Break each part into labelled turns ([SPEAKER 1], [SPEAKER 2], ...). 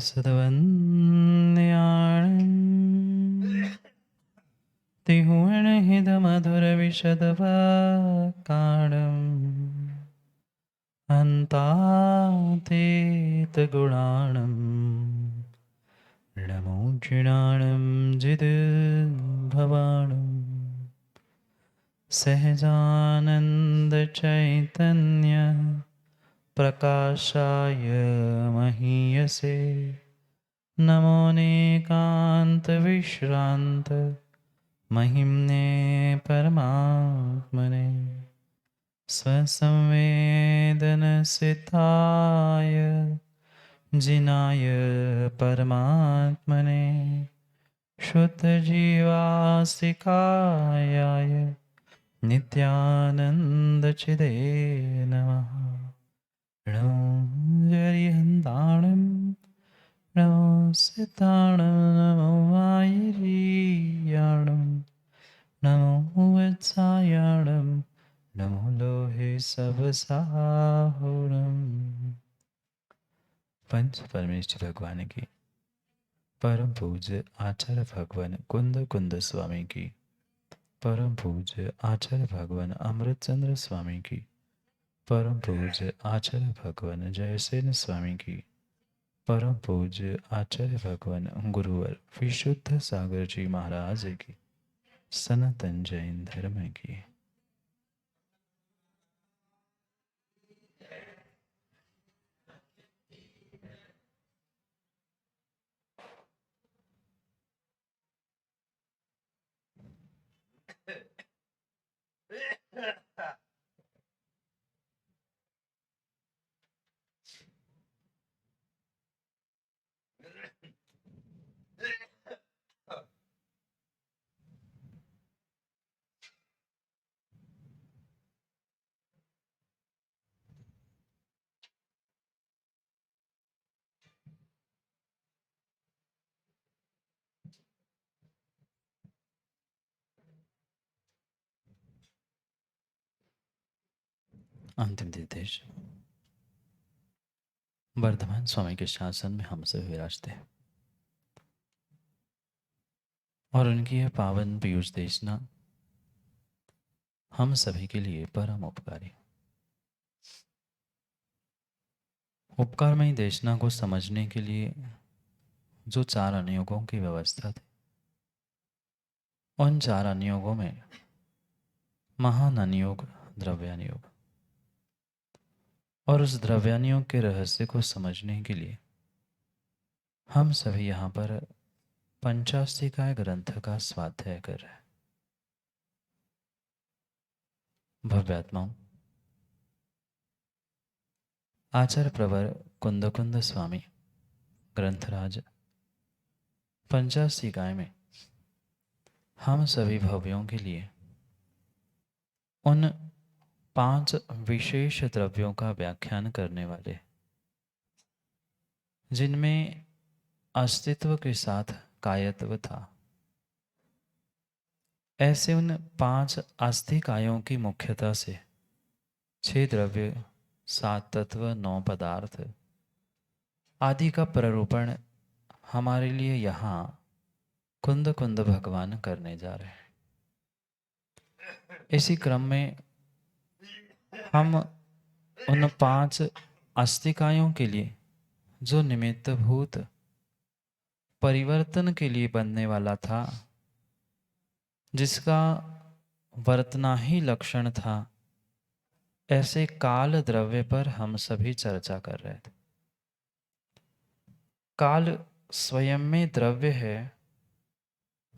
[SPEAKER 1] रसद्वन्द्याणम् तिहुणहितमधुरविशदवाकाणम् अन्तातीतगुणाणं नमोक्षिणाणं जिदुद्भवाणं सहजानन्दचैतन्य प्रकाशाय महीयसे नमो नेकान्तविश्रान्त महिम्ने परमात्मने स्वसंवेदनसिताय जिनाय परमात्मने शुद्धजीवासिकायाय नित्यानन्दचिदे नमः। नमो जरिहन्ताणं नमो सिताणं नमो वायरीयाणं नमो वत्सायाणं नमो लोहे सबसाहुणम्। पंच परमेश्वर भगवान की, परम पूज्य आचार्य भगवान कुंद कुंद स्वामी की, परम पूज्य आचार्य भगवान अमृतचंद्र स्वामी की, परम पूज्य आचार्य भगवान जयसेन स्वामी की, परम पूज्य आचार्य भगवान गुरुवर विशुद्ध सागर जी महाराज की, सनातन जैन धर्म की। अंतिम निर्देश। वर्धमान स्वामी के शासन में हम सब विराजते हैं और उनकी यह पावन पीयूष देशना हम सभी के लिए परम उपकारी। उपकारमयी देशना को समझने के लिए जो 4 अनुयोगों की व्यवस्था थी, उन 4 अनुयोगों में महान अनुयोग द्रव्यानुयोग, और उस द्रव्यानुयोग के रहस्य को समझने के लिए हम सभी यहाँ पर पंचास्तिकाय ग्रंथ का स्वाध्याय कर रहे हैं। भव्यात्माओं, आचार्य प्रवर कुंद कुंद स्वामी ग्रंथराज पंचास्तिकाय में हम सभी भव्यों के लिए उन 5 विशेष द्रव्यों का व्याख्यान करने वाले, जिनमें अस्तित्व के साथ कायत्व था। ऐसे उन 5 आस्तिकायों की मुख्यता से 6 द्रव्य, 7 तत्व, 9 पदार्थ आदि का प्ररूपण हमारे लिए यहाँ कुंद कुंद भगवान करने जा रहे हैं। इसी क्रम में हम उन 5 आस्तिकायों के लिए जो निमित्तभूत परिवर्तन के लिए बनने वाला था, जिसका वर्तना ही लक्षण था, ऐसे काल द्रव्य पर हम सभी चर्चा कर रहे थे। काल स्वयं में द्रव्य है,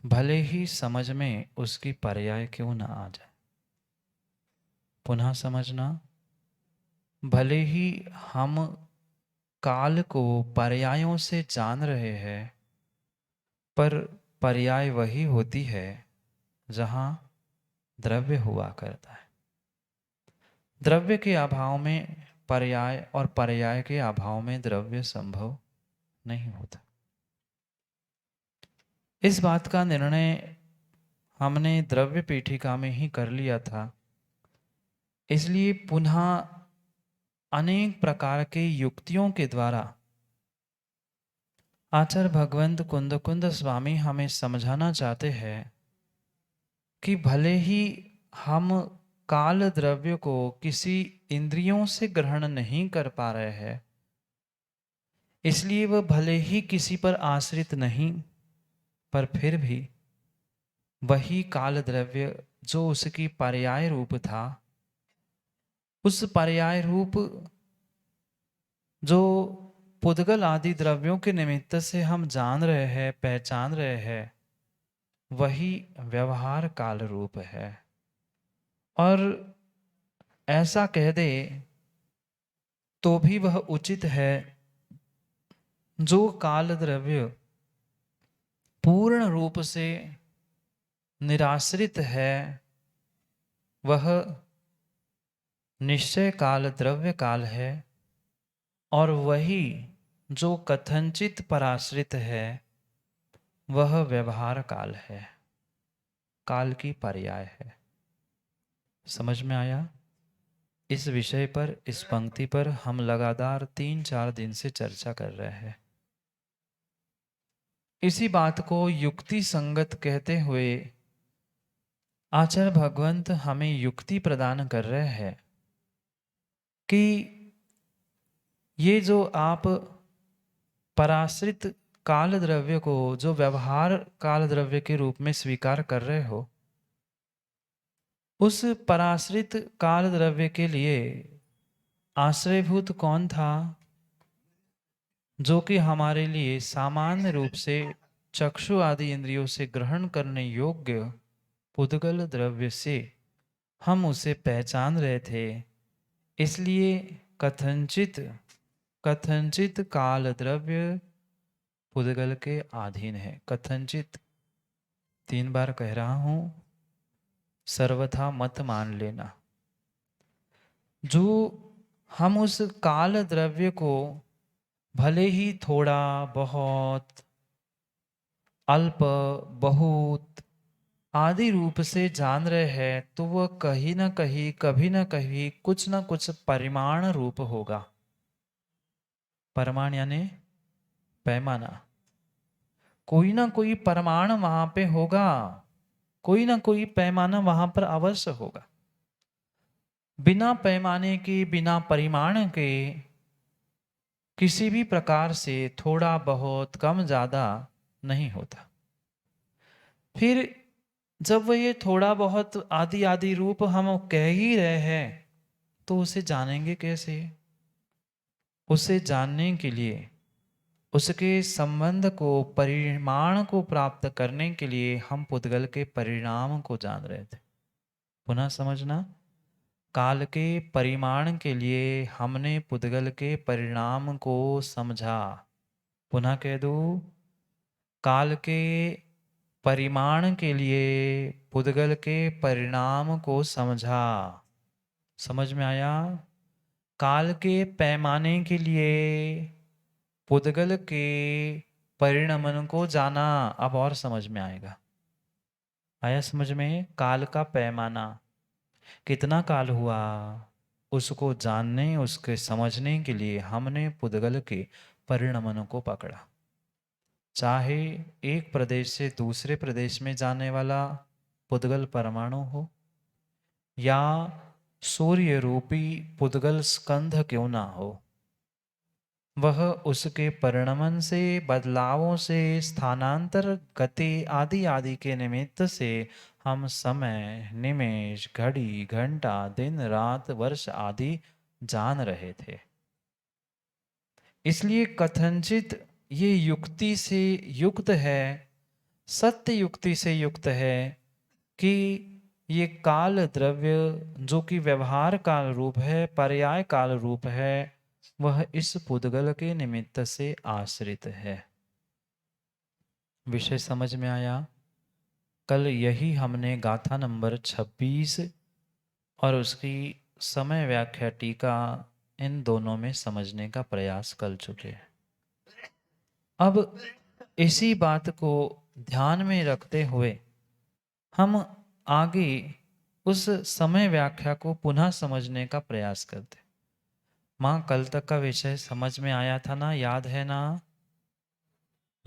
[SPEAKER 1] भले ही समझ में उसकी पर्याय क्यों न आ जाए। पुनः समझना, भले ही हम काल को पर्यायों से जान रहे हैं, पर पर्याय वही होती है जहाँ द्रव्य हुआ करता है। द्रव्य के अभाव में पर्याय और पर्याय के अभाव में द्रव्य संभव नहीं होता। इस बात का निर्णय हमने द्रव्य पीठिका में ही कर लिया था, इसलिए पुनः अनेक प्रकार के युक्तियों के द्वारा आचार्य भगवंत कुंद कुंद स्वामी हमें समझाना चाहते हैं कि भले ही हम काल द्रव्य को किसी इंद्रियों से ग्रहण नहीं कर पा रहे हैं, इसलिए वह भले ही किसी पर आश्रित नहीं, पर फिर भी वही काल द्रव्य जो उसकी पर्याय रूप था, उस पर्याय रूप जो पुद्गल आदि द्रव्यों के निमित्त से हम जान रहे हैं, पहचान रहे हैं, वही व्यवहार काल रूप है। और ऐसा कह दे तो भी वह उचित है। जो काल द्रव्य पूर्ण रूप से निराश्रित है, वह निश्चय काल द्रव्य काल है, और वही जो कथनचित पराश्रित है, वह व्यवहार काल है, काल की पर्याय है। समझ में आया? इस विषय पर, इस पंक्ति पर हम लगातार 3-4 दिन से चर्चा कर रहे हैं। इसी बात को युक्ति संगत कहते हुए आचार्य भगवंत हमें युक्ति प्रदान कर रहे हैं कि ये जो आप पराश्रित काल द्रव्य को जो व्यवहार काल द्रव्य के रूप में स्वीकार कर रहे हो, उस पराश्रित काल द्रव्य के लिए आश्रयभूत कौन था? जो कि हमारे लिए सामान्य रूप से चक्षु आदि इंद्रियों से ग्रहण करने योग्य पुद्गल द्रव्य से हम उसे पहचान रहे थे। इसलिए कथनचित कथनचित काल द्रव्य पुद्गल के अधीन है। कथनचित 3 बार कह रहा हूं, सर्वथा मत मान लेना। जो हम उस काल द्रव्य को भले ही थोड़ा बहुत, अल्प, बहुत आदि रूप से जान रहे हैं, तो वह कहीं ना कहीं, कभी ना कहीं, कुछ ना कुछ परिमाण रूप होगा। परिमाण यानी पैमाना। कोई ना कोई परिमाण वहां पे होगा, कोई ना कोई पैमाना वहां पर अवश्य होगा। बिना पैमाने के, बिना परिमाण के किसी भी प्रकार से थोड़ा बहुत, कम ज्यादा नहीं होता। फिर जब वह ये थोड़ा बहुत आदि आदि रूप हम कह ही रहे हैं, तो उसे जानेंगे कैसे? उसे जानने के लिए, उसके संबंध को, परिमाण को प्राप्त करने के लिए हम पुद्गल के परिणाम को जान रहे थे। पुनः समझना, काल के परिमाण के लिए हमने पुद्गल के परिणाम को समझा। पुनः कह दूं, काल के परिमाण के लिए पुद्गल के परिणाम को समझा। समझ में आया? काल के पैमाने के लिए पुद्गल के परिणमन को जाना। अब और समझ में आएगा। आया समझ में? काल का पैमाना, कितना काल हुआ, उसको जानने, उसके समझने के लिए हमने पुद्गल के परिणमन को पकड़ा। चाहे एक प्रदेश से दूसरे प्रदेश में जाने वाला पुद्गल परमाणु हो, या सूर्य रूपी पुद्गल स्कंध क्यों ना हो, वह उसके परिणमन से, बदलावों से, स्थानांतर, गति आदि आदि के निमित्त से हम समय, निमेष, घड़ी, घंटा, दिन, रात, वर्ष आदि जान रहे थे। इसलिए कथनचित ये युक्ति से युक्त है, सत्य युक्ति से युक्त है कि ये काल द्रव्य जो कि व्यवहार काल रूप है, पर्याय काल रूप है, वह इस पुद्गल के निमित्त से आश्रित है। विषय समझ में आया? कल यही हमने गाथा नंबर 26 और उसकी समय व्याख्या टीका, इन दोनों में समझने का प्रयास कर चुके हैं। अब इसी बात को ध्यान में रखते हुए हम आगे उस समय व्याख्या को पुनः समझने का प्रयास करते। माँ, कल तक का विषय समझ में आया था ना? याद है ना?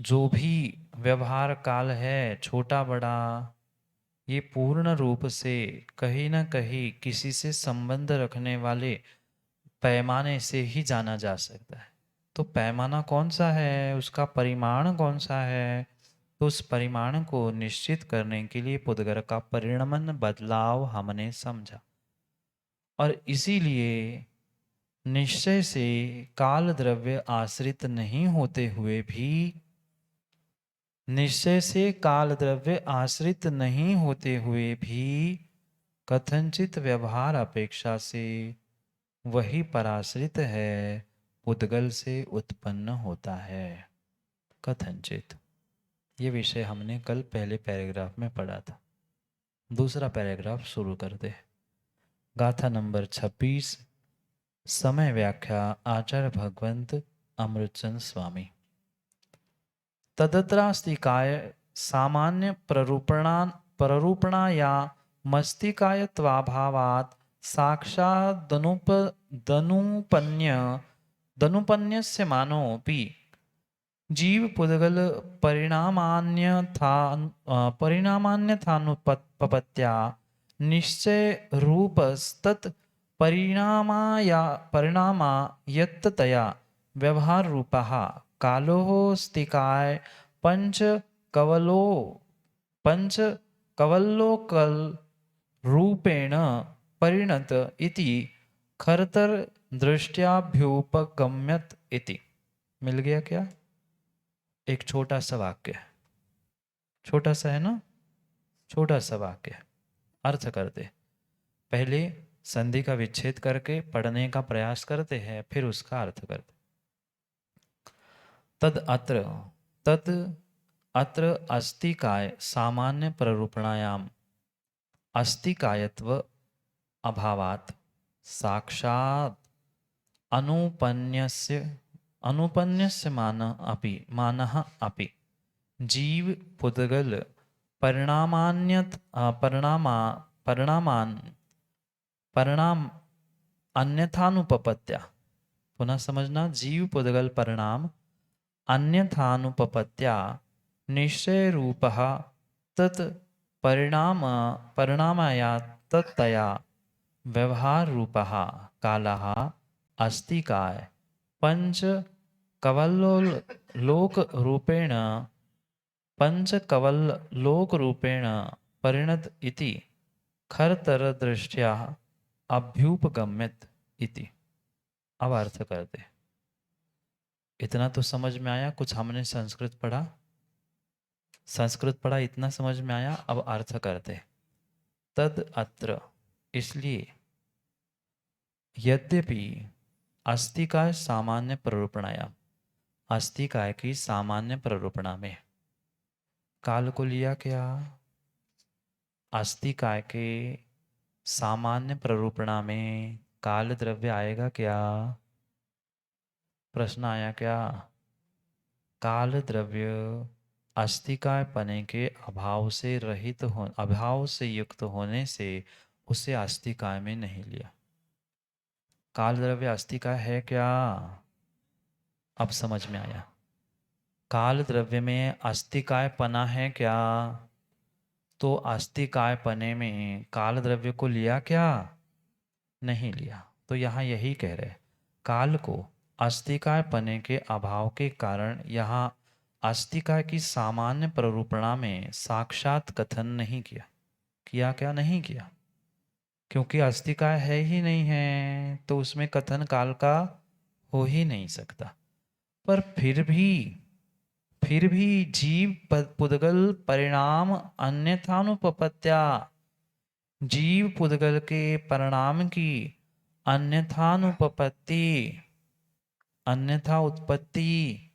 [SPEAKER 1] जो भी व्यवहार काल है, छोटा बड़ा, ये पूर्ण रूप से कहीं ना कहीं किसी से संबंध रखने वाले पैमाने से ही जाना जा सकता है। तो पैमाना कौन सा है, उसका परिमाण कौन सा है, तो उस परिमाण को निश्चित करने के लिए पुद्गर का परिणमन बदलाव हमने समझा। और इसीलिए निश्चय से काल द्रव्य आश्रित नहीं होते हुए भी, निश्चय से काल द्रव्य आश्रित नहीं होते हुए भी कथनचित व्यवहार अपेक्षा से वही पराश्रित है, उद्गल से उत्पन्न होता है। कथनचित, ये विषय हमने कल पहले पैराग्राफ में पढ़ा था। दूसरा पैराग्राफ शुरू करते हैं। गाथा नंबर 26, समय व्याख्या आचार्य भगवंत अमृतचंद स्वामी। तदत्रास्तिकाय सामान्य प्ररूपणाया मस्तिकायत्वाभावात् दनुपन्यस्य मानोऽपि जीव पुद्गल परिणामान्यथानुपपत्या निश्चय रूपस्तत् परिणामायत्ततया व्यवहार रूपः कालोस्तिकाय पंचकवल्लोकल रूपेण परिणत इति खरतर दृष्ट्याभ्युपगम्यत इति। मिल गया क्या? एक छोटा सा वाक्य, छोटा सा है ना, छोटा सा वाक्य, अर्थ करते। पहले संधि का विच्छेद करके पढ़ने का प्रयास करते हैं, फिर उसका अर्थ करते। तद अत्र अस्तिकाय सामान्य प्ररूपणायाम अस्तिकायत्व अभावात् साक्षात् अनुपन्यस्य मानः अपि जीव पुद्गल परिणाम अन्यथानुपपत्या। पुनः समझना, जीव पुद्गल परिणाम अन्यथानुपपत्या निश्चय रूपः तत् परिणामया तत्तया व्यवहार रूपः कालः अस्तिकाय पंचकवल्लोकरूपेण परिणत इति खरतर दृष्ट्या अभ्युपगम्यत इति। अब अर्थ करते। इतना तो समझ में आया, कुछ हमने संस्कृत पढ़ा, इतना समझ में आया। अब अर्थ करते। तद अत्र, इसलिए, यद्यपि अस्तिकाय सामान्य प्ररूपणायाम, अस्तिकाय की सामान्य प्ररूपणा में काल को लिया क्या? अस्तिकाय के सामान्य प्ररूपणा में काल द्रव्य आएगा क्या? प्रश्न आया क्या? काल द्रव्य अस्तिकाय पने के अभाव से रहित अभाव से युक्त होने से उसे अस्तिकाय में नहीं लिया। काल द्रव्य अस्तिकाय है क्या? अब समझ में आया। काल द्रव्य में अस्तिकाय पना है क्या? तो अस्तिकाय पने में काल द्रव्य को लिया क्या? नहीं लिया। तो यहाँ यही कह रहे, काल को अस्तिकाय पने के अभाव के कारण यहाँ अस्तिकाय की सामान्य प्ररूपणा में साक्षात कथन नहीं किया। क्या नहीं किया? क्योंकि अस्तिकाय है ही नहीं है, तो उसमें कथन काल का हो ही नहीं सकता। पर फिर भी जीव पुद्गल परिणाम अन्यथानुपपत्या, जीव पुद्गल के परिणाम की अन्यथानुपपत्ति, अन्यथा उत्पत्ति।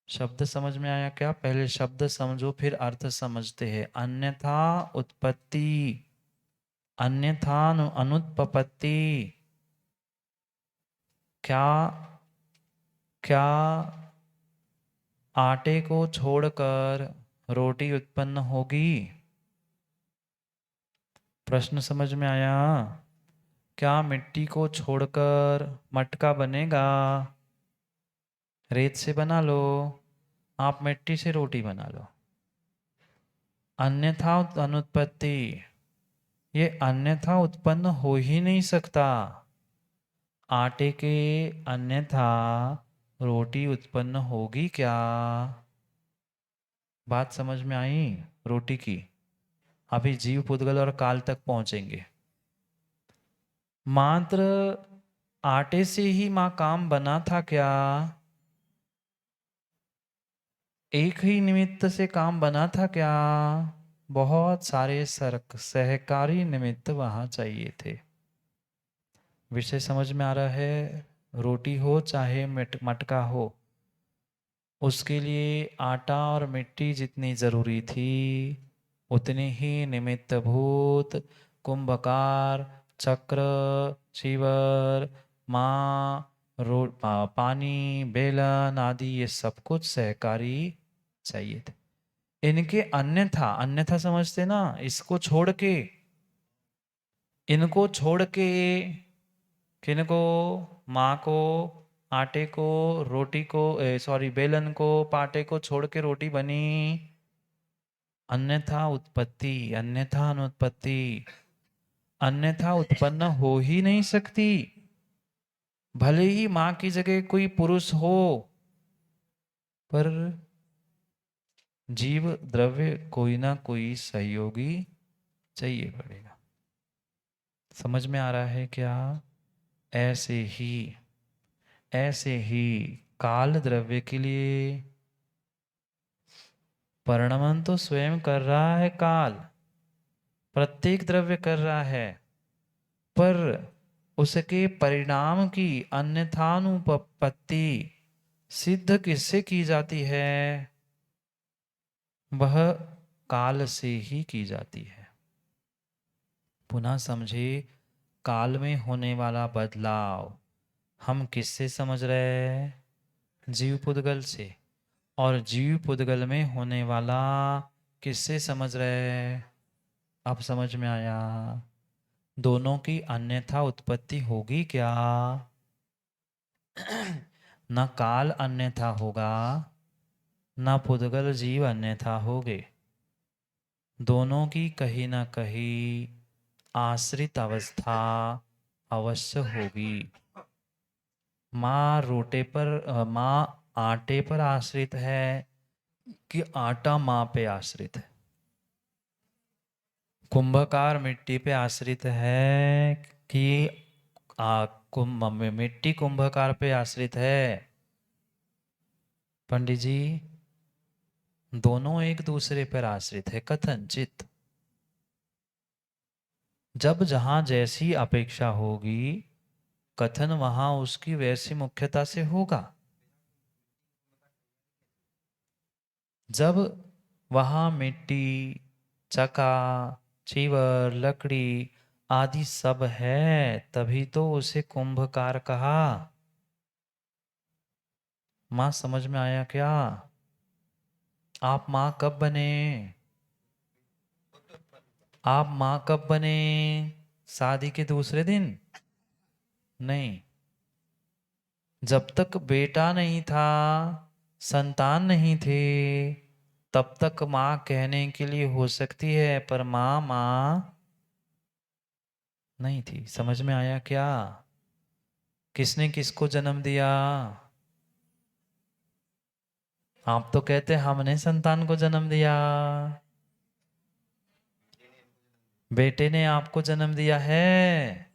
[SPEAKER 1] शब्द समझ में आया क्या? पहले शब्द समझो फिर अर्थ समझते हैं। अन्यथा उत्पत्ति, अन्यथा अनुत्पत्ति। क्या आटे को छोड़कर रोटी उत्पन्न होगी? प्रश्न समझ में आया? क्या मिट्टी को छोड़कर मटका बनेगा? रेत से बना लो। आप मिट्टी से रोटी बना लो, अन्यथा अनुत्पत्ति, ये अन्यथा उत्पन्न हो ही नहीं सकता। आटे के अन्यथा रोटी उत्पन्न होगी क्या? बात समझ में आई रोटी की? अभी जीव पुद्गल और काल तक पहुंचेंगे। मात्र आटे से ही मां काम बना था क्या? एक ही निमित्त से काम बना था क्या? बहुत सारे सहकारी निमित्त वहां चाहिए थे। विषय समझ में आ रहा है? रोटी हो चाहे मटका हो, उसके लिए आटा और मिट्टी जितनी जरूरी थी, उतने ही निमित्तभूत कुंभकार, चक्र, चीवर, पानी, बेलन आदि ये सब कुछ सहकारी चाहिए थे। इनके अन्यथा, अन्यथा समझते ना, इसको छोड़ के, इनको छोड़ के, किनको? माँ को, आटे को, रोटी को, सॉरी बेलन को, पाटे को छोड़ के रोटी बनी। अन्यथा उत्पत्ति, अन्यथा अनुत्पत्ति, अन्यथा उत्पन्न हो ही नहीं सकती। भले ही माँ की जगह कोई पुरुष हो, पर जीव द्रव्य कोई ना कोई सहयोगी चाहिए पड़ेगा। समझ में आ रहा है क्या? ऐसे ही, ऐसे ही काल द्रव्य के लिए परिणमन तो स्वयं कर रहा है काल, प्रत्येक द्रव्य कर रहा है, पर उसके परिणाम की अन्यथानुपपत्ति सिद्ध किससे की जाती है? वह काल से ही की जाती है। पुनः समझे, काल में होने वाला बदलाव हम किससे समझ रहे हैं? जीव पुद्गल से। और जीव पुद्गल में होने वाला किससे समझ रहे हैं? अब समझ में आया? दोनों की अन्यथा उत्पत्ति होगी क्या? न काल अन्यथा होगा, न पुद्गल जीव अन्यथा होगे। दोनों की कहीं ना कहीं आश्रित अवस्था अवश्य होगी। माँ आटे पर आश्रित है कि आटा माँ पे आश्रित है? कुंभकार मिट्टी पे आश्रित है कि मिट्टी कुंभकार पे आश्रित है? पंडित जी, दोनों एक दूसरे पर आश्रित है कथनचित। जब जहां जैसी अपेक्षा होगी, कथन वहां उसकी वैसी मुख्यता से होगा। जब वहां मिट्टी, चका, चीवर, लकड़ी आदि सब है, तभी तो उसे कुंभकार कहा। मां समझ में आया क्या? आप मां कब बने? आप मां कब बने? शादी के दूसरे दिन? नहीं, जब तक बेटा नहीं था, संतान नहीं थे, तब तक मां कहने के लिए हो सकती है, पर मां मां नहीं थी। समझ में आया क्या? किसने किसको जन्म दिया? आप तो कहते हमने संतान को जन्म दिया। बेटे ने आपको जन्म दिया है,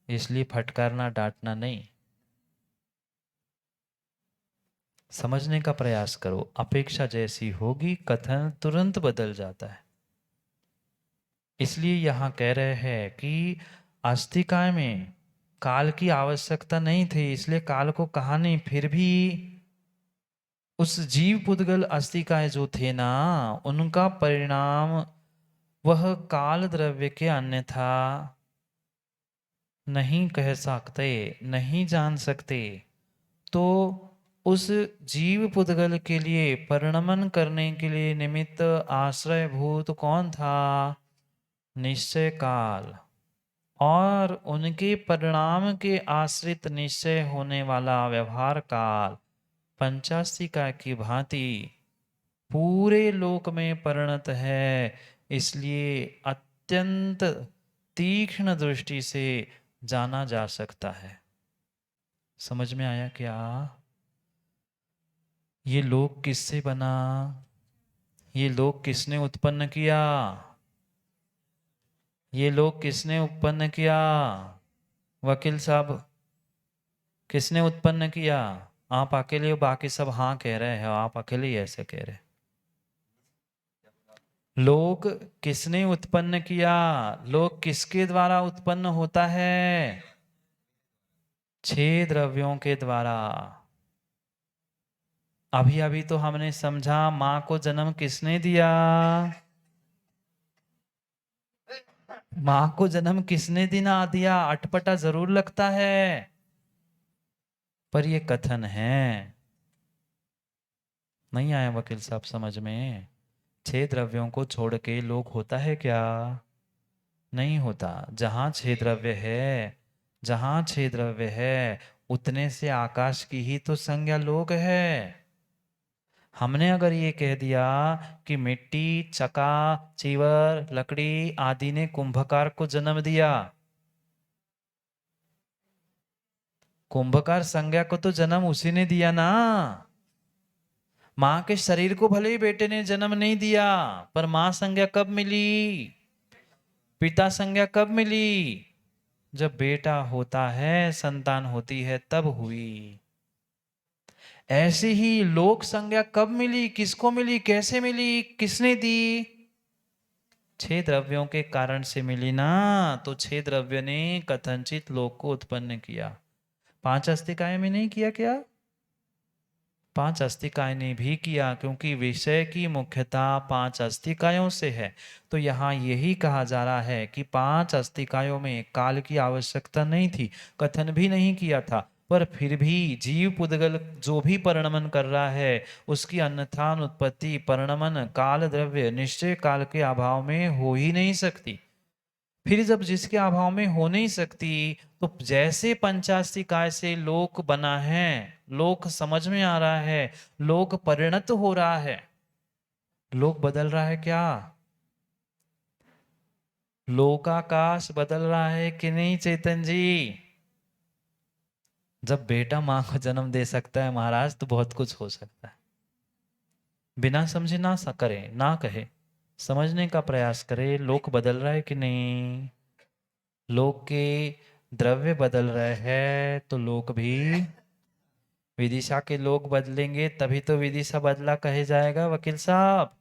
[SPEAKER 1] इसलिए फटकारना, डांटना नहीं। समझने का प्रयास करो। अपेक्षा जैसी होगी, कथन तुरंत बदल जाता है। इसलिए यहां कह रहे हैं कि अस्तिकाय में काल की आवश्यकता नहीं थी, इसलिए काल को कहा नहीं। फिर भी उस जीव पुद्गल अस्तिकाय जो थे ना, उनका परिणाम वह काल द्रव्य के अन्यथा नहीं कह सकते, नहीं जान सकते। तो उस जीव पुद्गल के लिए परिणमन करने के लिए निमित्त आश्रय भूत कौन था? निश्चय काल। और उनके परिणाम के आश्रित निश्चय होने वाला व्यवहार काल, पंचास्तिका की भांति पूरे लोक में परिणत है, इसलिए अत्यंत तीक्ष्ण दृष्टि से जाना जा सकता है। समझ में आया क्या? ये लोक किससे बना? ये लोक किसने उत्पन्न किया? ये लोक किसने उत्पन्न किया? वकील साहब, किसने उत्पन्न किया? आप अकेले हो, बाकी सब हाँ कह रहे हैं, आप अकेले ही ऐसे कह रहे। लोक किसने उत्पन्न किया? लोक किसके द्वारा उत्पन्न होता है? 6 द्रव्यों के द्वारा। अभी अभी तो हमने समझा, मां को जन्म किसने दिया? मां को जन्म किसने दिया? अटपटा जरूर लगता है, पर ये कथन है। नहीं आया वकील साहब समझ में? 6 द्रव्यों को छोड़ के लोक होता है क्या? नहीं होता। जहां 6 द्रव्य है, जहां 6 द्रव्य है, उतने से आकाश की ही तो संज्ञा लोक है। हमने अगर ये कह दिया कि मिट्टी, चका, चीवर, लकड़ी आदि ने कुंभकार को जन्म दिया, कुंभकार संज्ञा को तो जन्म उसी ने दिया ना। मां के शरीर को भले ही बेटे ने जन्म नहीं दिया, पर मां संज्ञा कब मिली? पिता संज्ञा कब मिली? जब बेटा होता है, संतान होती है, तब हुई। ऐसे ही लोक संज्ञा कब मिली, किसको मिली, कैसे मिली, किसने दी? 6 द्रव्यों के कारण से मिली ना। तो 6 द्रव्य ने कथनचित लोक को उत्पन्न किया। 5 अस्तिकाएं में नहीं किया क्या? 5 अस्तिकाएं ने भी किया, क्योंकि विषय की मुख्यता 5 अस्तिकायों से है। तो यहाँ यही कहा जा रहा है कि 5 अस्तिकायों में काल की आवश्यकता नहीं थी, कथन भी नहीं किया था, पर फिर भी जीव पुद्गल जो भी परिणमन कर रहा है, उसकी अन्यथा उत्पत्ति परिणमन काल द्रव्य निश्चय काल के अभाव में हो ही नहीं सकती। फिर जब जिसके अभाव में हो नहीं सकती, तो जैसे पंचास्ति काय से लोक बना है, लोक समझ में आ रहा है, लोक परिणत हो रहा है, लोक बदल रहा है क्या? लोकाकाश बदल रहा है कि नहीं चेतन जी? जब बेटा मां को जन्म दे सकता है महाराज, तो बहुत कुछ हो सकता है। बिना समझे ना करे, ना कहे, समझने का प्रयास करे। लोक बदल रहा है कि नहीं? लोक के द्रव्य बदल रहे हैं, तो लोक भी, विदिशा के लोग बदलेंगे तभी तो विदिशा बदला कहे जाएगा वकील साहब।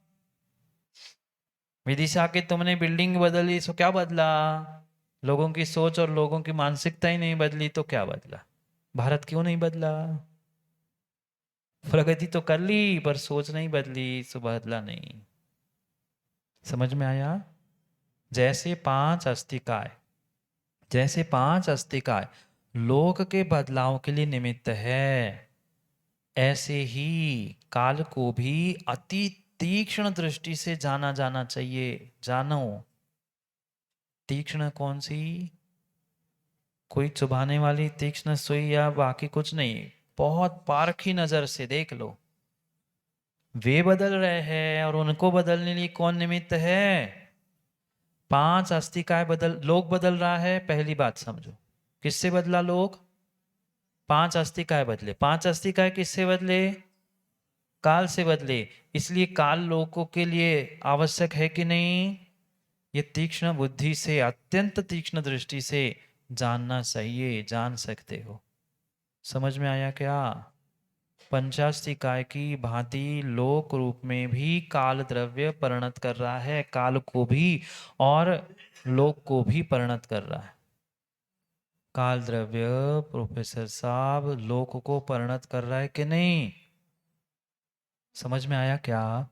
[SPEAKER 1] विदिशा के तुमने बिल्डिंग बदली, सो क्या बदला? लोगों की सोच और लोगों की मानसिकता ही नहीं बदली, तो क्या बदला? भारत क्यों नहीं बदला? प्रगति तो कर ली, पर सोच नहीं बदली, सो बदला नहीं। समझ में आया? जैसे 5 अस्तिकाय, जैसे 5 अस्तिकाय लोक के बदलाव के लिए निमित्त है, ऐसे ही काल को भी अति तीक्ष्ण दृष्टि से जाना जाना चाहिए। जानो। तीक्ष्ण कौन सी? कोई चुभाने वाली तीक्ष्ण सुई या बाकी कुछ नहीं, बहुत पारखी नजर से देख लो। वे बदल रहे हैं और उनको बदलने लिए कौन निमित्त है? 5 अस्तिकाय बदल, लोक बदल रहा है, पहली बात समझो। किससे बदला लोक? 5 अस्तिकाय बदले। 5 अस्तिकाय किससे बदले? काल से बदले। इसलिए काल लोकों के लिए आवश्यक है कि नहीं? ये तीक्ष्ण बुद्धि से, अत्यंत तीक्ष्ण दृष्टि से जानना चाहिए, जान सकते हो। समझ में आया क्या? पंचास्तिकाय की भांति लोक रूप में भी काल द्रव्य परिणत कर रहा है, काल को भी और लोक को भी परिणत कर रहा है। काल द्रव्य प्रोफेसर साहब लोक को परिणत कर रहा है कि नहीं? समझ में आया क्या?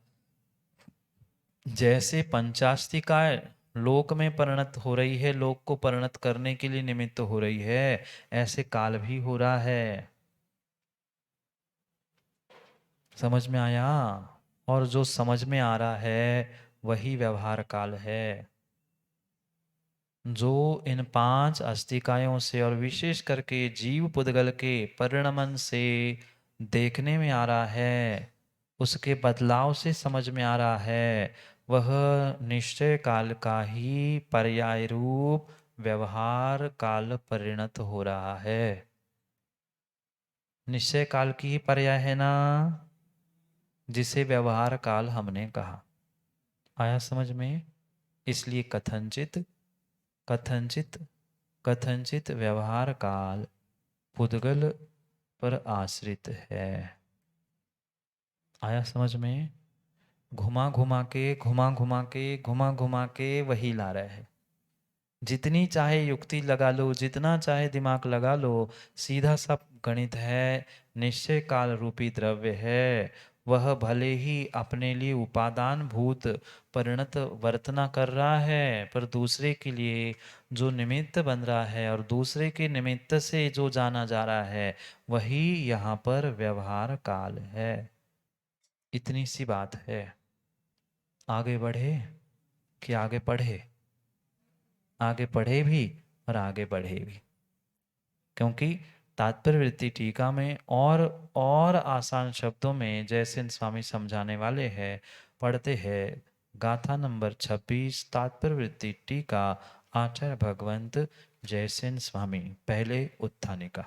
[SPEAKER 1] जैसे पंचास्तिकाय लोक में परिणत हो रही है, लोक को परिणत करने के लिए निमित्त हो रही है, ऐसे काल भी हो रहा है। समझ में आया? और जो समझ में आ रहा है वही व्यवहार काल है, जो इन 5 अस्तिकायों से और विशेष करके जीव पुद्गल के परिणमन से देखने में आ रहा है, उसके बदलाव से समझ में आ रहा है, वह निश्चय काल का ही पर्याय रूप व्यवहार काल परिणत हो रहा है। निश्चय काल की ही पर्याय है ना, जिसे व्यवहार काल हमने कहा। आया समझ में? इसलिए कथनचित कथनचित कथनचित व्यवहार काल पुद्गल पर आश्रित है। आया समझ में? घुमा घुमा के घुमा घुमा के घुमा घुमा के वही ला रहे हैं। जितनी चाहे युक्ति लगा लो, जितना चाहे दिमाग लगा लो, सीधा सा गणित है। निश्चय काल रूपी द्रव्य है, वह भले ही अपने लिए उपादान भूत परिणत वर्तना कर रहा है, पर दूसरे के लिए जो निमित्त बन रहा है और दूसरे के निमित्त से जो जाना जा रहा है, वही यहाँ पर व्यवहार काल है। इतनी सी बात है। आगे बढ़े कि आगे पढ़े? आगे पढ़े भी और आगे बढ़े भी, क्योंकि तात्पर्य वृत्ति टीका में और आसान शब्दों में जयसेन स्वामी समझाने वाले हैं। पढ़ते हैं गाथा नंबर 26 तात्पर्य वृत्ति टीका आचार्य भगवंत जयसेन स्वामी, पहले उत्थानिका।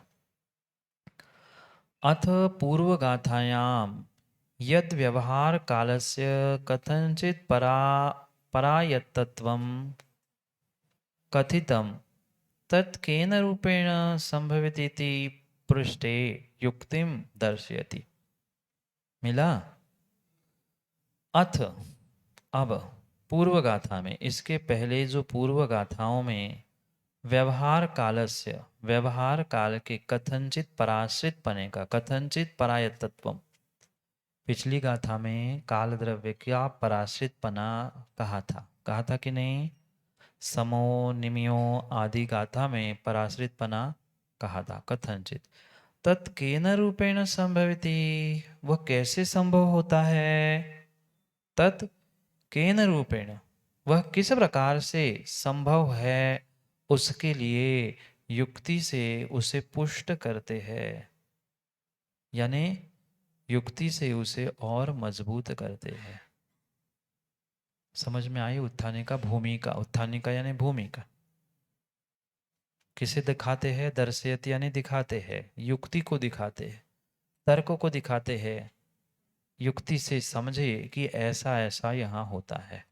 [SPEAKER 1] अथ पूर्व गाथायाम यद व्यवहार कालस्य कथंचित परायत्तत्वं कथितम् तत् केन रूपेण संभवित इति पृष्ठे युक्तिम दर्शयति। मिला? अथ, अब पूर्व गाथा में, इसके पहले जो पूर्व गाथाओं में व्यवहार कालस्य, व्यवहार काल के कथनचित पराश्रित पने का, कथनचित परायतत्वम, पिछली गाथा में काल द्रव्य का पराश्रित पना कहा था कि नहीं? समो निमियो आदि गाथा में पराश्रित पना कहा था, कथनचित। तत् केन रूपेण संभविति, वह कैसे संभव होता है? तत् केन रूपेण, वह किस प्रकार से संभव है, उसके लिए युक्ति से उसे पुष्ट करते हैं, यानी युक्ति से उसे और मजबूत करते हैं। समझ में आई? उत्थानिका भूमिका, उत्थानिका यानी भूमिका। किसे दिखाते हैं? दर्शयति यानी दिखाते हैं, युक्ति को दिखाते हैं, तर्क को दिखाते हैं, युक्ति से समझे कि ऐसा ऐसा यहाँ होता है।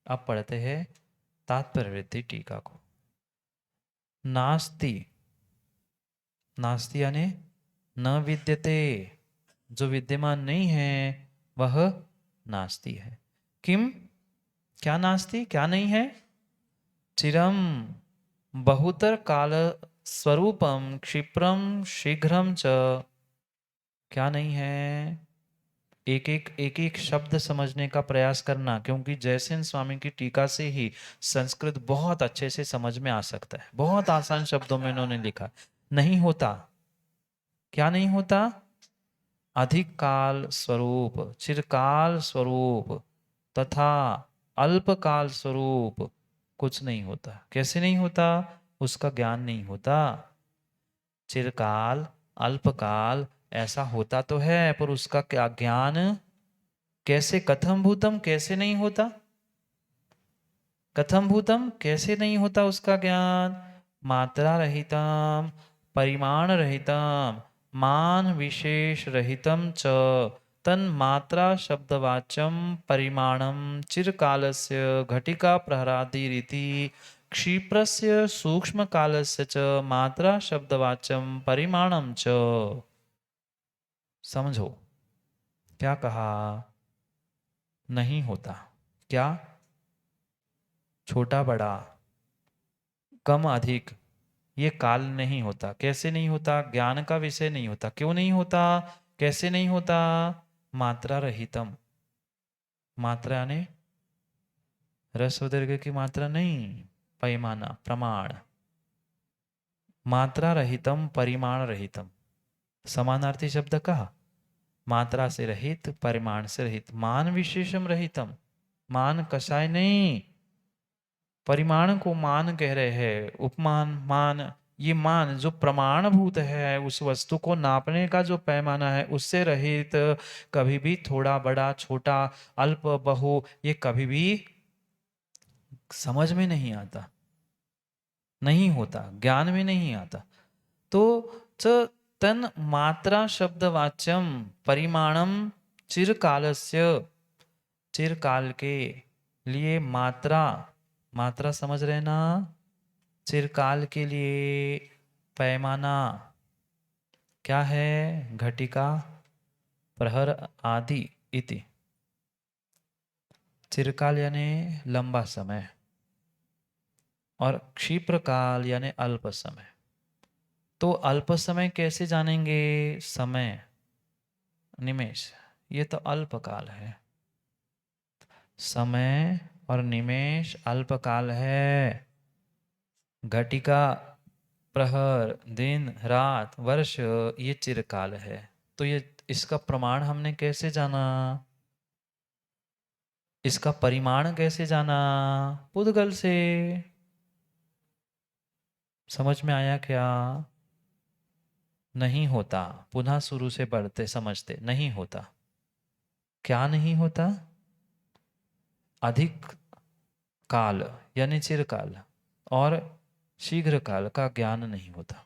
[SPEAKER 1] अब पढ़ते हैं तात्पर्य वृत्ति टीका को। नास्ति, नास्ति यानी न विद्यते, जो विद्यमान नहीं है वह नास्ति है। किम, क्या नास्ति, क्या नहीं है? चिरम बहुतर काल स्वरूपम क्षिप्रम शीघ्रम च, क्या नहीं है? एक एक शब्द समझने का प्रयास करना, क्योंकि जयसेन स्वामी की टीका से ही संस्कृत बहुत अच्छे से समझ में आ सकता है। बहुत आसान शब्दों में उन्होंने लिखा। नहीं होता, क्या नहीं होता? अधिक काल स्वरूप, चिरकाल स्वरूप तथा अल्पकाल स्वरूप कुछ नहीं होता। कैसे नहीं होता? उसका ज्ञान नहीं होता। चिरकाल, अल्पकाल ऐसा होता तो है, पर उसका क्या ज्ञान, कैसे? कथम भूतम, कैसे नहीं होता? कथम भूतम, कैसे नहीं होता उसका ज्ञान? मात्रा रहितम, परिमाण रहितम, मान विशेष रहितम च तन्मात्रा शब्दवाच्यम परिमाणम चिरकालस्य घटिका प्रहरादि रीति क्षिप्रस्य सूक्ष्म कालस्य च मात्रा शब्दवाच्यम परिमाणम च। समझो क्या कहा? नहीं होता। क्या? छोटा बड़ा, कम अधिक, ये काल नहीं होता। कैसे नहीं होता? ज्ञान का विषय नहीं होता। क्यों नहीं होता? कैसे नहीं होता? मात्रा रहितम, मात्रा यानी ह्रस्व दीर्घ की मात्रा नहीं, पैमाना, प्रमाण। मात्रा रहितम, परिमाण रहितम, समानार्थी शब्द कहा। मात्रा से रहित, परिमाण से रहित, मान विशेषम रहितम, मान कसाय नहीं, परिमाण को मान कह रहे हैं, उपमान मान ये मान जो प्रमाणभूत है, उस वस्तु को नापने का जो पैमाना है, उससे रहित कभी भी थोड़ा बड़ा छोटा अल्प बहु ये कभी भी समझ में नहीं आता, नहीं होता, ज्ञान में नहीं आता। तो च तन मात्रा शब्दवाच्यम परिमाणम चिरकालस्य, चिरकाल के लिए मात्रा, मात्रा समझ रहे ना, चिरकाल के लिए पैमाना क्या है, घटिका प्रहर आदि इति। चिरकाल यानी लंबा समय और क्षिप्रकाल यानी अल्प समय। तो अल्प समय कैसे जानेंगे, समय निमेष, ये तो अल्पकाल है, समय और निमेष अल्पकाल है। घटिका प्रहर दिन रात वर्ष ये चिरकाल है। तो ये इसका प्रमाण हमने कैसे जाना, इसका परिमाण कैसे जाना, पुद्गल से। समझ में आया क्या, नहीं होता, पुनः शुरू से बढ़ते समझते, नहीं होता, क्या नहीं होता, अधिक काल यानी चिरकाल और शीघ्र काल का ज्ञान नहीं होता।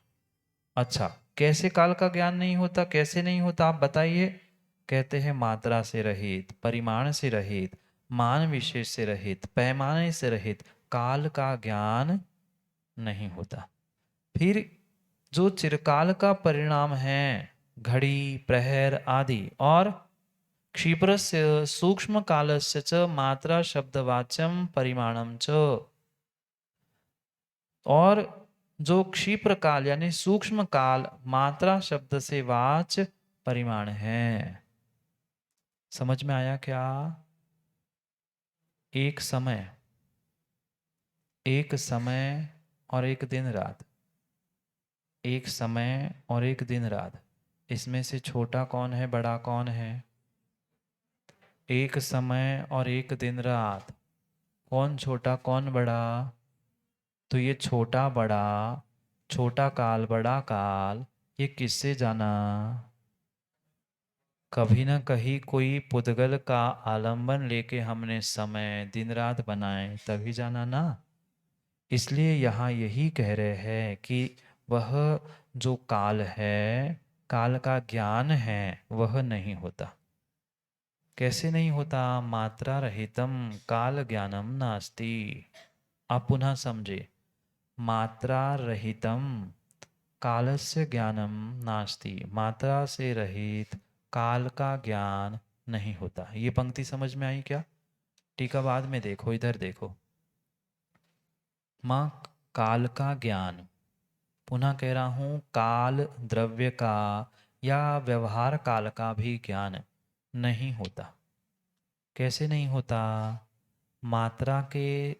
[SPEAKER 1] अच्छा, कैसे काल का ज्ञान नहीं होता, कैसे नहीं होता आप बताइए। कहते हैं मात्रा से रहित, परिमाण से रहित, मान विशेष से रहित, पैमाने से रहित काल का ज्ञान नहीं होता। फिर जो चिरकाल का परिणाम है, घड़ी प्रहर आदि, और क्षिप्रस्य सूक्ष्म कालस्य च मात्रा शब्दवाच्यम परिमाणम च, और जो क्षिप्र काल यानी सूक्ष्म काल मात्रा शब्द से वाच परिमाण है। समझ में आया क्या, एक समय, एक समय और एक दिन रात, एक समय और एक दिन रात, इसमें से छोटा कौन है बड़ा कौन है, एक समय और एक दिन रात, कौन छोटा कौन बड़ा। तो ये छोटा बड़ा, छोटा काल बड़ा काल, ये किससे जाना, कभी ना कहीं कोई पुद्गल का आलंबन लेके हमने समय दिन रात बनाए तभी जाना ना। इसलिए यहाँ यही कह रहे हैं कि वह जो काल है, काल का ज्ञान है, वह नहीं होता। कैसे नहीं होता, मात्रा रहितम काल ज्ञानम नास्ति। आप पुनः समझे, मात्रा रहितम कालस्य ज्ञानम नास्ति, मात्रा से रहित काल का ज्ञान नहीं होता। ये पंक्ति समझ में आई क्या, टीका बाद में देखो, इधर देखो। माँ काल का ज्ञान, पुनः कह रहा हूं, काल द्रव्य का या व्यवहार काल का भी ज्ञान नहीं होता। कैसे नहीं होता, मात्रा के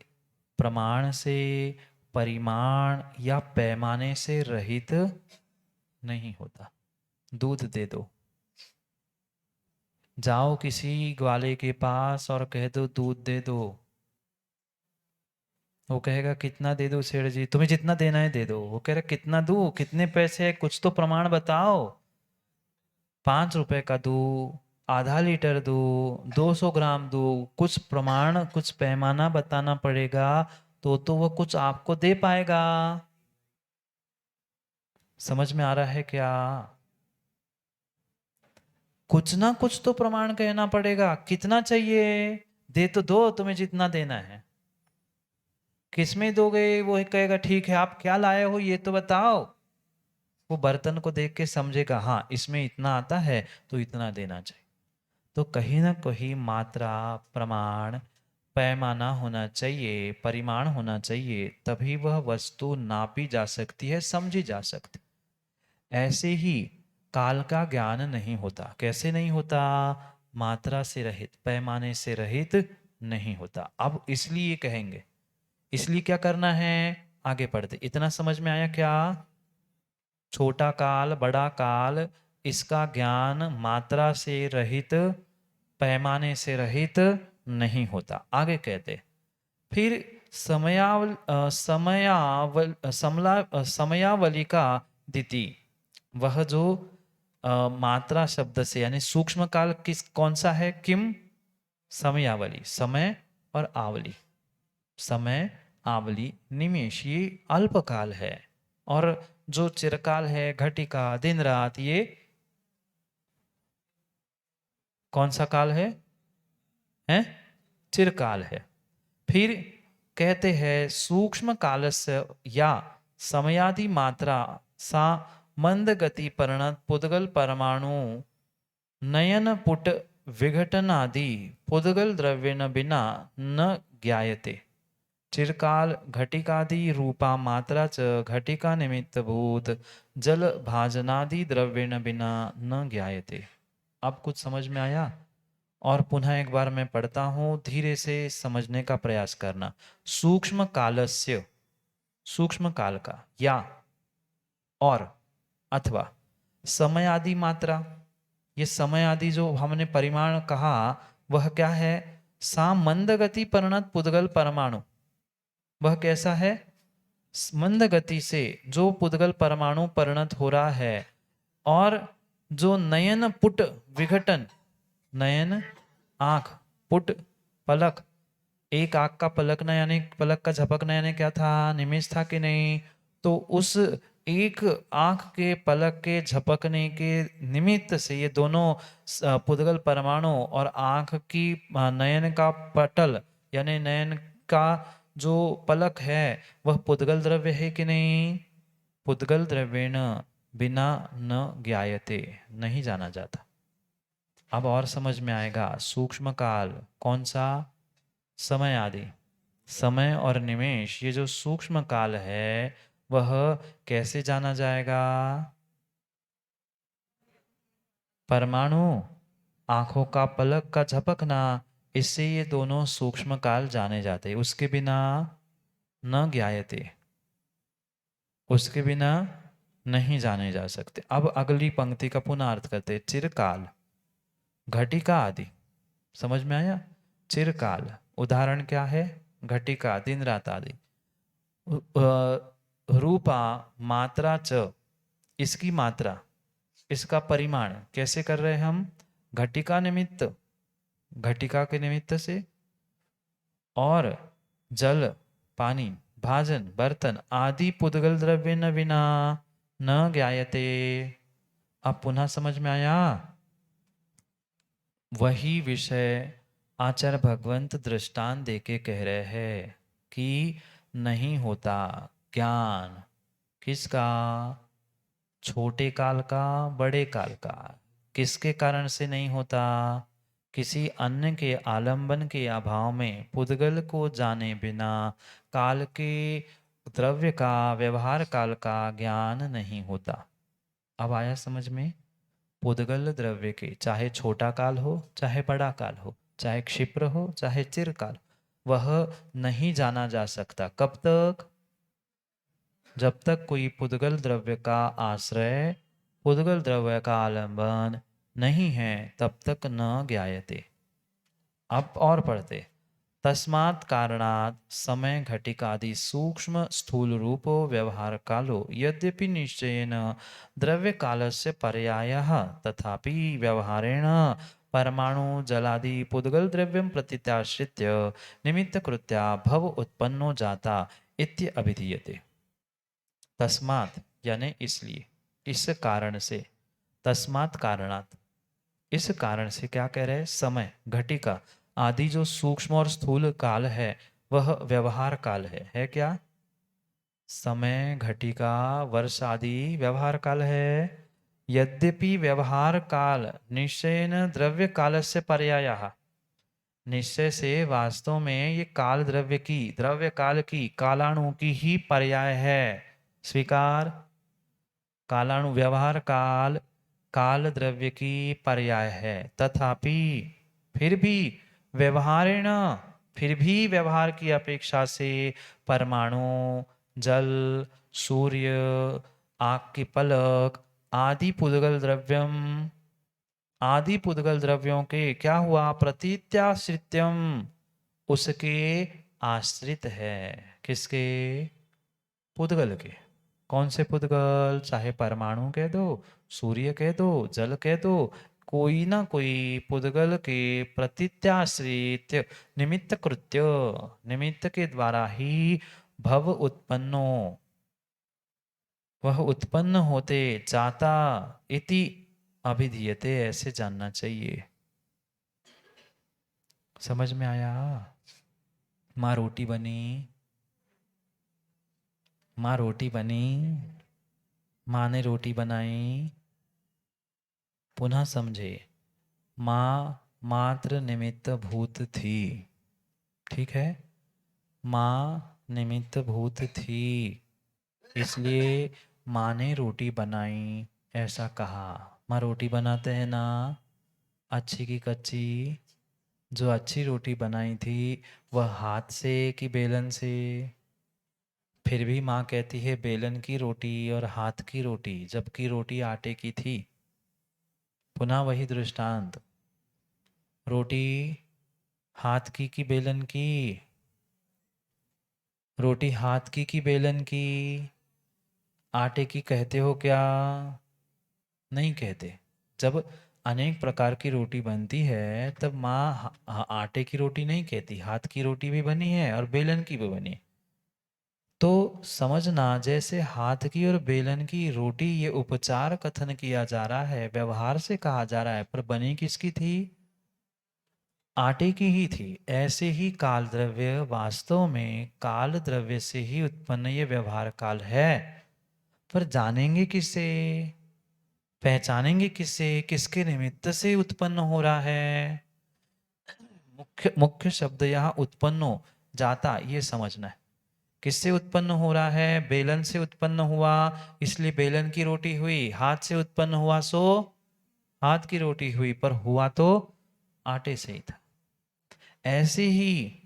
[SPEAKER 1] प्रमाण से, परिमाण या पैमाने से रहित नहीं होता। दूध दे दो, जाओ किसी ग्वाले के पास और कह दो दूध दे दो, वो कहेगा कितना दे दो सेठ जी, तुम्हें जितना देना है दे दो। वो कह रहा कितना दूं, कितने पैसे है, कुछ तो प्रमाण बताओ। 5 रुपए का दूं, आधा लीटर दूं, 200 ग्राम दूं, कुछ प्रमाण कुछ पैमाना बताना पड़ेगा, तो वो कुछ आपको दे पाएगा। समझ में आ रहा है क्या, कुछ ना कुछ तो प्रमाण कहना पड़ेगा। कितना चाहिए, दे तो दो, तुम्हें जितना देना है। किसमें दोगे, वो कहेगा ठीक है आप क्या लाए हो ये तो बताओ। वो बर्तन को देख के समझेगा हाँ इसमें इतना आता है तो इतना देना चाहिए। तो कहीं ना कहीं मात्रा प्रमाण पैमाना होना चाहिए, परिमाण होना चाहिए, तभी वह वस्तु नापी जा सकती है, समझी जा सकती। ऐसे ही काल का ज्ञान नहीं होता। कैसे नहीं होता, मात्रा से रहित पैमाने से रहित नहीं होता। अब इसलिए कहेंगे, इसलिए क्या करना है, आगे पढ़ते। इतना समझ में आया क्या, छोटा काल बड़ा काल, इसका ज्ञान मात्रा से रहित पैमाने से रहित नहीं होता। आगे कहते, फिर समयावली का दिति, वह जो मात्रा शब्द से यानी सूक्ष्म काल कौन सा है? किम समयावली, समय और आवली, समय आवली निमेष, ये अल्पकाल है। और जो चिरकाल है, घटिका, दिन रात, ये कौन सा काल है? चिरकाल है। फिर कहते हैं सूक्ष्म कालस्य या समयादि मात्रा सा मंद गति परिणत पुद्गल परमाणु नयन पुट विघटन आदि पुद्गल द्रव्येण बिना न ज्ञायते। चिरकाल घटिकादि रूपा मात्रा च घटिका निमित्त भूत जल भाजनादि द्रव्येण बिना न ज्ञायते। अब कुछ समझ में आया? और पुनः एक बार मैं पढ़ता हूं, धीरे से समझने का प्रयास करना। सूक्ष्म कालस्य, सूक्ष्म काल का, या और अथवा समय आदि मात्रा, ये समय आदि जो हमने परिमाण कहा वह क्या है? सा मंद गति परिणत पुद्गल परमाणु, वह कैसा है? मंद गति से जो पुद्गल परमाणु परिणत हो रहा है। और जो नयन पुट विघटन, नयन आंख, पुट पलक, एक आंख का पलकना यानी पलक का झपकना यानी क्या था? निमिष था कि नहीं? तो उस एक आंख के पलक के झपकने के निमित्त से ये दोनों पुद्गल परमाणु और आंख की नयन का पटल यानी नयन का जो पलक है वह पुद्गल द्रव्य है कि नहीं? पुद्गल द्रव्येण बिना न ज्ञायते, नहीं जाना जाता। अब और समझ में आएगा। सूक्ष्म काल कौन सा? समय आदि, समय और निमेष, ये जो सूक्ष्म काल है वह कैसे जाना जाएगा? परमाणु, आंखों का पलक का झपकना, इससे ये दोनों सूक्ष्म काल जाने जाते, उसके बिना न ज्ञायते, उसके बिना नहीं जाने जा सकते। अब अगली पंक्ति का पुनः अर्थ करते। चिरकाल घटिका आदि, समझ में आया? चिरकाल उदाहरण क्या है? घटिका, दिन रात आदि। रूपा मात्रा च, इसकी मात्रा, इसका परिमाण कैसे कर रहे हैं हम? घटिका निमित्त, घटिका के निमित्त से, और जल पानी, भाजन बर्तन आदि पुद्गल द्रव्य न बिना न ज्ञायते। अब पुनः समझ में आया? वही विषय आचार्य भगवंत दृष्टांत देके कह रहे हैं कि नहीं होता ज्ञान। किसका? छोटे काल का, बड़े काल का। किसके कारण से नहीं होता? किसी अन्य के आलंबन के अभाव में पुद्गल को जाने बिना काल के द्रव्य का, व्यवहार काल का ज्ञान नहीं होता। अब आया समझ में? पुद्गल द्रव्य के चाहे छोटा काल हो चाहे बड़ा काल हो, चाहे क्षिप्र हो चाहे चिरकाल, वह नहीं जाना जा सकता। कब तक? जब तक कोई पुद्गल द्रव्य का आश्रय, पुद्गल द्रव्य का आलंबन नहीं है, तब तक न ज्ञायते। अब और पढ़ते। तस्मात् कारणात् समय घटिकादि सूक्ष्म स्थूल रूपो व्यवहार कालो यद्यपि निश्चयेन द्रव्य कालस्य पर्यायः तथापि व्यवहारेण परमाणु जलादि पुद्गल द्रव्यं प्रतीत्याश्रित्य निमित्त कृत्या भव उत्पन्नो जाता इत्य अभिधीयते। तस्मात् यानी इसलिए, इस कारण से, तस्मात् कारणात्, इस कारण से क्या कह रहे हैं? समय घटिका आदि जो सूक्ष्म और स्थूल काल है वह व्यवहार काल है क्या? समय घटिका वर्ष आदि व्यवहार काल है। यद्यपि व्यवहार काल निश्चयेन द्रव्य काल से पर्यायः, निश्चय से वास्तव में ये काल द्रव्य की, द्रव्य काल की, कालाणु की ही पर्याय है। स्वीकार? कालाणु व्यवहार काल, काल द्रव्य की पर्याय है। तथापि फिर भी व्यवहारेण, फिर भी व्यवहार की अपेक्षा से परमाणु, जल, सूर्य, आँख की पलक आदि पुद्गल द्रव्यम, आदि पुद्गल द्रव्यों के क्या हुआ? प्रतीत्याश्रित्यम, उसके आश्रित है। किसके? पुद्गल के। कौन से पुद्गल? चाहे परमाणु कह दो, सूर्य कह दो, जल कह दो, कोई ना कोई पुद्गल के प्रतीत्याश्रित निमित्त कृत्य, निमित्त के द्वारा ही भव उत्पन्नो, वह उत्पन्न होते जाता इति अभिधीयते, ऐसे जानना चाहिए। समझ में आया? माँ रोटी बनी, माँ रोटी बनी, माँ ने रोटी बनाई। पुनः समझे, माँ मात्र निमित्त भूत थी। ठीक है, माँ निमित्त भूत थी, इसलिए माँ ने रोटी बनाई ऐसा कहा। माँ रोटी बनाते हैं ना, अच्छी की कच्ची। जो अच्छी रोटी बनाई थी वह हाथ से कि बेलन से? फिर भी माँ कहती है बेलन की रोटी और हाथ की रोटी, जबकि रोटी आटे की थी। पुनः वही दृष्टांत, रोटी हाथ की कि बेलन की? रोटी हाथ की कि बेलन की? आटे की कहते हो क्या? नहीं कहते। जब अनेक प्रकार की रोटी बनती है तब माँ आटे की रोटी नहीं कहती, हाथ की रोटी भी बनी है और बेलन की भी बनी। तो समझना, जैसे हाथ की और बेलन की रोटी ये उपचार कथन किया जा रहा है, व्यवहार से कहा जा रहा है, पर बनी किसकी थी? आटे की ही थी। ऐसे ही काल द्रव्य वास्तव में काल द्रव्य से ही उत्पन्न ये व्यवहार काल है, पर जानेंगे किससे, पहचानेंगे किससे, किसके निमित्त से उत्पन्न हो रहा है? मुख्य मुख्य शब्द यहाँ उत्पन्नो, जाता, ये समझना है। किससे उत्पन्न हो रहा है? बेलन से उत्पन्न हुआ, इसलिए बेलन की रोटी हुई। हाथ से उत्पन्न हुआ सो हाथ की रोटी हुई, पर हुआ तो आटे से ही था। ऐसे ही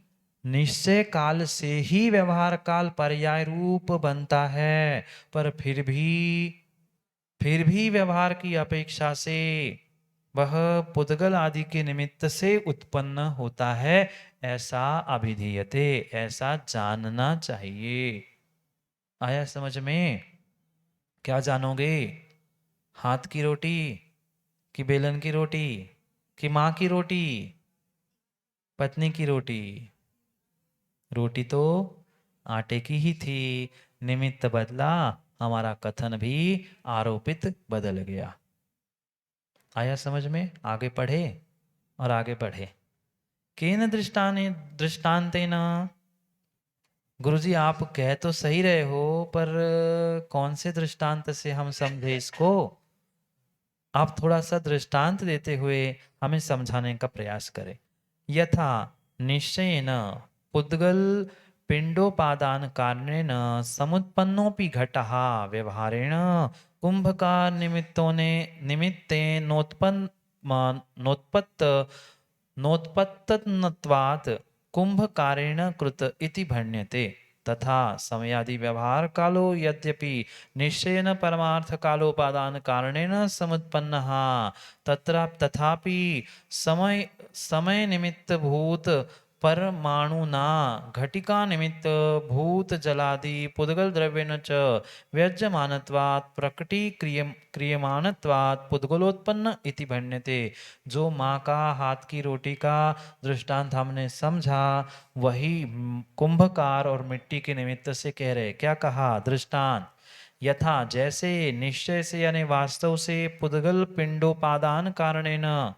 [SPEAKER 1] निश्चय काल से ही व्यवहार काल पर्याय रूप बनता है, पर फिर भी व्यवहार की अपेक्षा से वह पुद्गल आदि के निमित्त से उत्पन्न होता है, ऐसा अभिधीयते, ऐसा जानना चाहिए। आया समझ में? क्या जानोगे? हाथ की रोटी कि बेलन की रोटी कि माँ की रोटी, पत्नी की रोटी? रोटी तो आटे की ही थी, निमित्त बदला, हमारा कथन भी आरोपित बदल गया। आया समझ में? आगे पढ़े और आगे बढ़े। केन दृष्टांतेन, गुरुजी आप कह तो सही रहे हो, पर कौन से दृष्टांत से हम समझे इसको? आप थोड़ा सा दृष्टांत देते हुए हमें समझाने का प्रयास करें। यथा निश्चयेन पुद्गल पिंडोपादान कारणेन समुत्पन्नोपि घटः व्यवहारेण कुंभकार नोत्पत्त नोत्पत्तनत्वात् कुंभकारेण कृत इति भण्यते। तथा समयादि व्यवहार कालो यद्यपि निश्चयेन परमार्थ कालोपादान कारणेन समुत्पन्नः, तथापि समय निमित्त भूत परमाणुना घटिका निमित्त भूत जलादि पुद्गल द्रव्येन च व्यज्यमानत्वात् प्रकटी क्रियमाणत्वात् पुद्गलोत्पन्न इति भण्यते। जो माँ का हाथ की रोटी का दृष्टांत हमने समझा, वही कुंभकार और मिट्टी के निमित्त से कह रहे। क्या कहा दृष्टांत? यथा जैसे निश्चय से यानी वास्तव से पुद्गल पिंडोपादान कारणेन,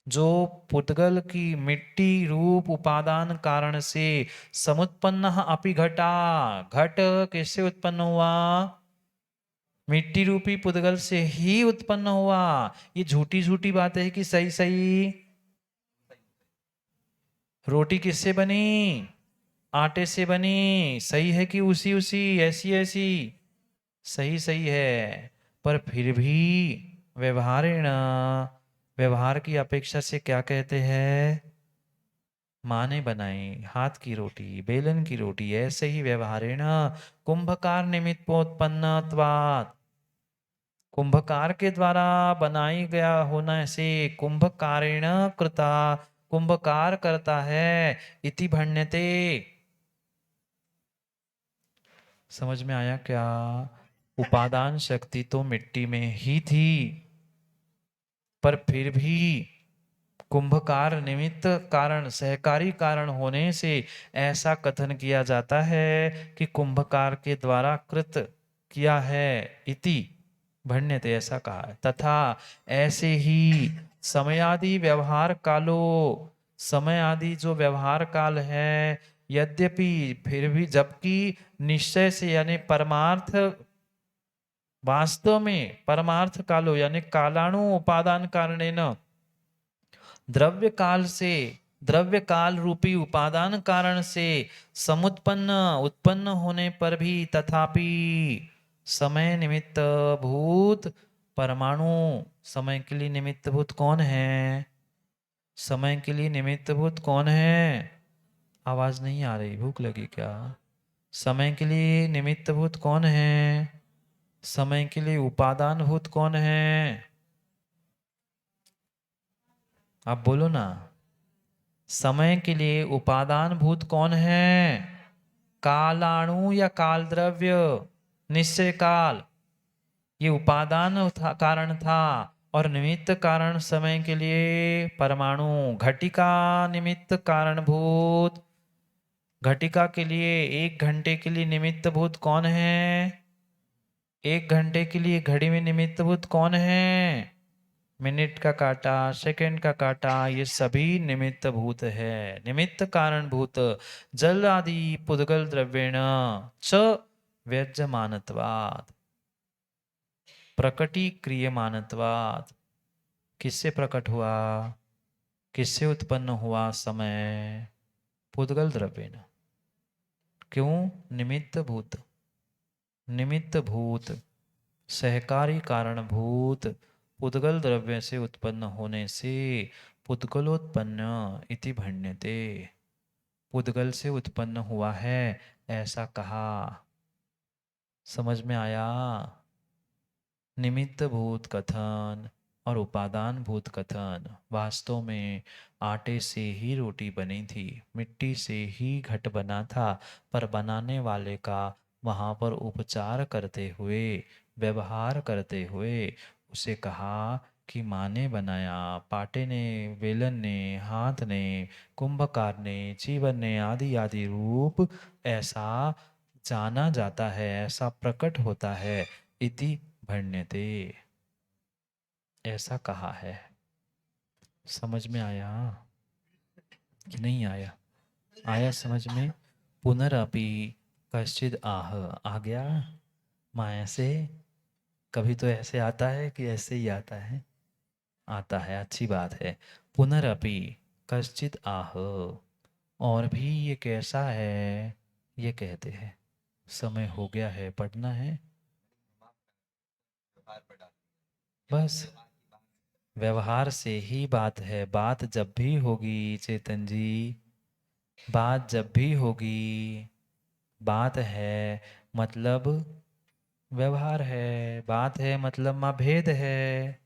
[SPEAKER 1] जो पुद्गल की मिट्टी रूप उपादान कारण से समुत्पन्न अपि घटा, घट किससे उत्पन्न हुआ? मिट्टी रूपी पुद्गल से ही उत्पन्न हुआ। ये झूठी झूठी बात है कि सही सही? रोटी किससे बनी? आटे से बनी। सही है कि उसी उसी, ऐसी ऐसी? सही सही है, पर फिर भी व्यवहारेण, व्यवहार की अपेक्षा से क्या कहते हैं? माँ ने बनाई हाथ की रोटी, बेलन की रोटी, ऐसे ही व्यवहारेण कुंभकार निमित्तोत्पन्नत्वात्, कुंभकार के द्वारा बनाई गया होना से कुंभकारेण कृता, कुंभकार करता है, इति भण्यते, समझ में आया क्या? उपादान शक्ति तो मिट्टी में ही थी, पर फिर भी कुंभकार निमित्त कारण, सहकारी कारण होने से ऐसा कथन किया जाता है कि कुंभकार के द्वारा कृत किया है इति भण्यते, ऐसा कहा है। तथा ऐसे ही समयादि व्यवहार कालो, समय आदि जो व्यवहार काल है, यद्यपि फिर भी, जबकि निश्चय से यानी परमार्थ, वास्तव में परमार्थ कालो यानी कालाणु उपादान कारणेन, द्रव्य काल से, द्रव्य काल रूपी उपादान कारण से समुत्पन्न, उत्पन्न होने पर भी, तथापि समय निमित्त भूत परमाणु, समय के लिए निमित्त भूत कौन है? समय के लिए निमित्त भूत कौन है? आवाज नहीं आ रही, भूख लगी क्या? समय के लिए निमित्त भूत कौन है? समय के लिए उपादान भूत कौन है? आप बोलो ना। समय के लिए उपादान भूत कौन है? कालाणु या काल द्रव्य, निश्चय काल, ये उपादान था, कारण था, और निमित्त कारण समय के लिए परमाणु। घटिका निमित्त कारणभूत, घटिका के लिए 1 घंटे के लिए निमित्त भूत कौन है? 1 घंटे के लिए घड़ी में निमित्त भूत कौन है? मिनट का काटा, सेकंड का काटा, ये सभी निमित्त भूत है। निमित्त कारण भूत जल आदि पुद्गल द्रव्येण च व्यज्यमानत्वात्, प्रकटी क्रियमानत्वात्। किससे प्रकट हुआ, किससे उत्पन्न हुआ समय? पुद्गल द्रव्येण। क्यों? निमित्त भूत, निमित्त भूत, सहकारी कारण भूत, पुद्गल द्रव्य से उत्पन्न होने से पुद्गलोत्पन्न इति भण्यते, पुद्गल से उत्पन्न हुआ है ऐसा कहा। समझ में आया? निमित्त भूत कथन और उपादान भूत कथन, वास्तव में आटे से ही रोटी बनी थी, मिट्टी से ही घट बना था, पर बनाने वाले का वहाँ पर उपचार करते हुए, व्यवहार करते हुए उसे कहा कि माँ ने बनाया, पाटे ने, वेलन ने, हाथ ने, कुंभकार ने, जीवन ने, आदि आदि रूप ऐसा जाना जाता है, ऐसा प्रकट होता है, इति भण्यते, ऐसा कहा है। समझ में आया कि नहीं आया? आया समझ में? पुनरअपि कश्चिद आह, आ गया माया से? कभी तो ऐसे आता है कि ऐसे ही आता है? आता है, अच्छी बात है। पुनरअपि कश्चिद आह, और भी ये कैसा है, ये कहते हैं। समय हो गया है, पढ़ना है बस। व्यवहार से ही बात है, बात जब भी होगी चेतन जी, बात जब भी होगी, बात है मतलब व्यवहार है, बात है मतलब माँ भेद है,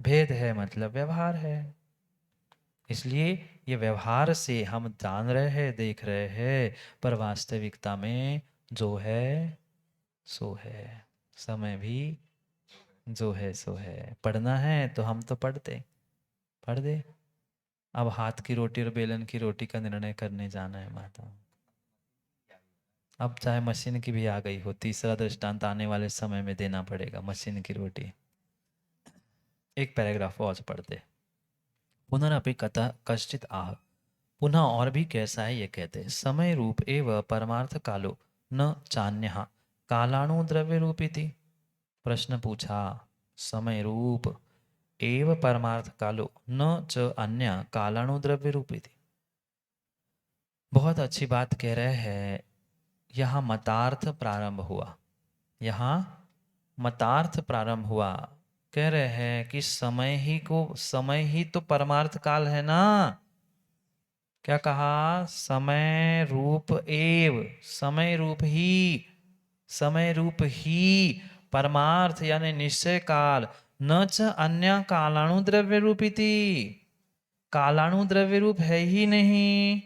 [SPEAKER 1] भेद है मतलब व्यवहार है। इसलिए ये व्यवहार से हम जान रहे हैं, देख रहे हैं, पर वास्तविकता में जो है सो है। समय भी जो है सो है। पढ़ना है तो हम तो पढ़ते, पढ़ दे। अब हाथ की रोटी और बेलन की रोटी का निर्णय करने जाना है माता। अब चाहे मशीन की भी आ गई हो, तीसरा दृष्टांत आने वाले समय में देना पड़ेगा, मशीन की रोटी। एक पैराग्राफ और पढ़ते। पुनरअपि कतः कश्चित आह, पुनः और भी कैसा है ये कहते, समय रूप एवं परमार्थ कालो न चान्यः कालाणु द्रव्य रूपीति। प्रश्न पूछा, समय रूप एव परमार्थ कालो न च अन्य कालाणु द्रव्य रूपीति। बहुत अच्छी बात कह रहे हैं। यहाँ मतार्थ प्रारंभ हुआ, यहाँ मतार्थ प्रारंभ हुआ। कह रहे हैं कि समय ही को, समय ही तो परमार्थ काल है ना। क्या कहा? समय रूप एव, समय रूप ही, समय रूप ही परमार्थ यानी निश्चय काल, न च अन्य कालाणु द्रव्य रूपीति, कालाणु द्रव्य रूप है ही नहीं।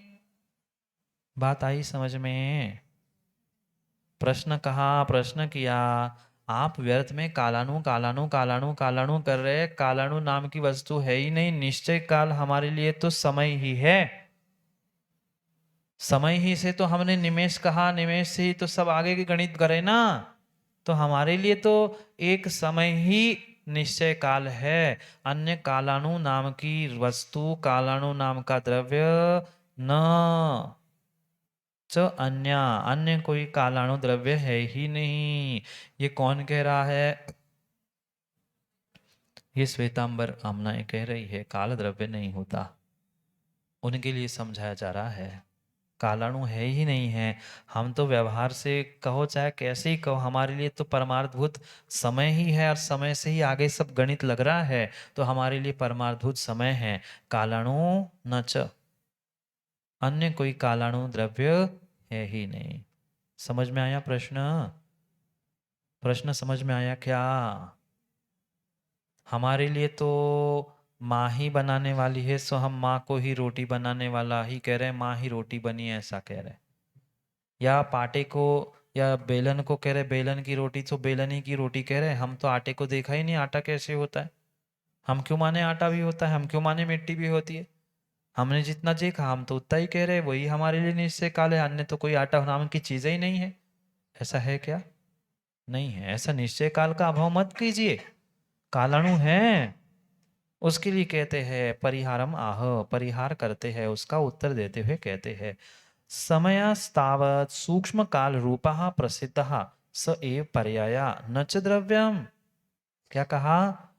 [SPEAKER 1] बात आई समझ में? प्रश्न कहा, प्रश्न किया, आप व्यर्थ में कालाणु कालाणु कालाणु कालाणु कर रहे। कालाणु नाम की वस्तु है ही नहीं। निश्चय काल हमारे लिए तो समय ही है। समय ही से तो हमने निमेष कहा, निमेष से ही तो सब आगे के गणित करे ना। तो हमारे लिए तो एक समय ही निश्चय काल है। अन्य कालाणु नाम की वस्तु, कालाणु नाम का द्रव्य न च अन्य, अन्य कोई कालाणु द्रव्य है ही नहीं। ये कौन कह रहा है? ये श्वेतांबर आमनाएं कह रही है काल द्रव्य नहीं होता। उनके लिए समझाया जा रहा है कालाणु है ही नहीं है। हम तो व्यवहार से कहो चाहे कैसे ही कहो, हमारे लिए तो परमार्थभूत समय ही है, और समय से ही आगे सब गणित लग रहा है। तो हमारे लिए परमार्थभूत समय है। कालाणु न च, अन्य कोई कालाणु द्रव्य है ही नहीं। समझ में आया प्रश्न? प्रश्न समझ में आया क्या? हमारे लिए तो माँ ही बनाने वाली है, सो हम माँ को ही रोटी बनाने वाला ही कह रहे हैं, माँ ही रोटी बनी है ऐसा कह रहे हैं। या पाटे को या बेलन को कह रहे बेलन की रोटी, तो बेलन ही की रोटी कह रहे। हम तो आटे को देखा ही नहीं, आटा कैसे होता है। हम क्यों माने आटा भी होता है, हम क्यों माने मिट्टी भी होती है। हमने जितना देखा हम तो उतना ही कह रहे, वही हमारे लिए निश्चय काल है। अन्य तो कोई आटा नाम की चीजें ही नहीं है। ऐसा है क्या? नहीं है। ऐसा निश्चय काल का अभाव मत कीजिए। कालाणु है, उसके लिए कहते हैं परिहारम आह, परिहार करते हैं, उसका उत्तर देते हुए कहते हैं समयस्तावत् सूक्ष्म काल रूपः प्रसिद्धः स एव पर्याया न च द्रव्यम। क्या कहा?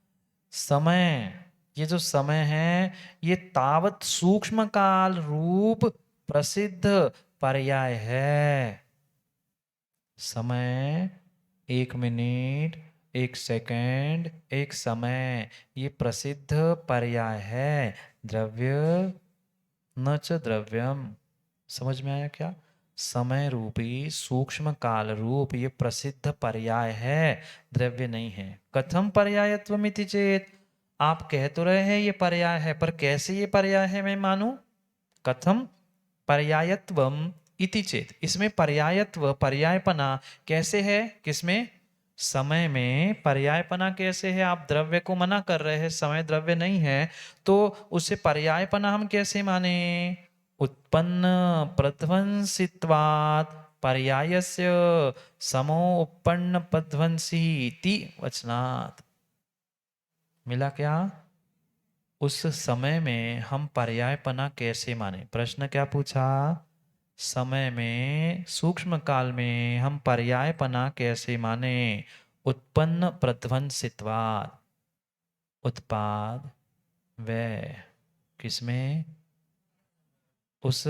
[SPEAKER 1] समय, ये जो समय है ये तावत सूक्ष्म काल रूप प्रसिद्ध पर्याय है। समय, एक मिनट, एक सेकंड, एक समय, ये प्रसिद्ध पर्याय है। द्रव्य न च द्रव्यम। समझ में आया क्या? समय रूपी सूक्ष्म काल रूप ये प्रसिद्ध पर्याय है, द्रव्य नहीं है। कथम पर्यायत्वमिति चेत, आप कह तो रहे हैं ये पर्याय है, पर कैसे ये पर्याय है मैं मानूं? कथम पर्यायत्वम इति चेत, इसमें पर्यायत्व पर्यायपना कैसे है? किसमें? समय में पर्यायपना कैसे है? आप द्रव्य को मना कर रहे हैं, समय द्रव्य नहीं है, तो उसे पर्यायपना हम कैसे माने? उत्पन्न प्रध्वंसित्वात् पर्यायस्य समो उत्पन्न प्रध्वंसी इति वचनात्। मिला क्या? उस समय में हम पर्यायपना कैसे माने? प्रश्न क्या पूछा? समय में सूक्ष्म काल में हम पर्यायपना कैसे माने? उत्पन्न प्रध्वंसित्वात्, उत्पाद व्यय किसमें? उस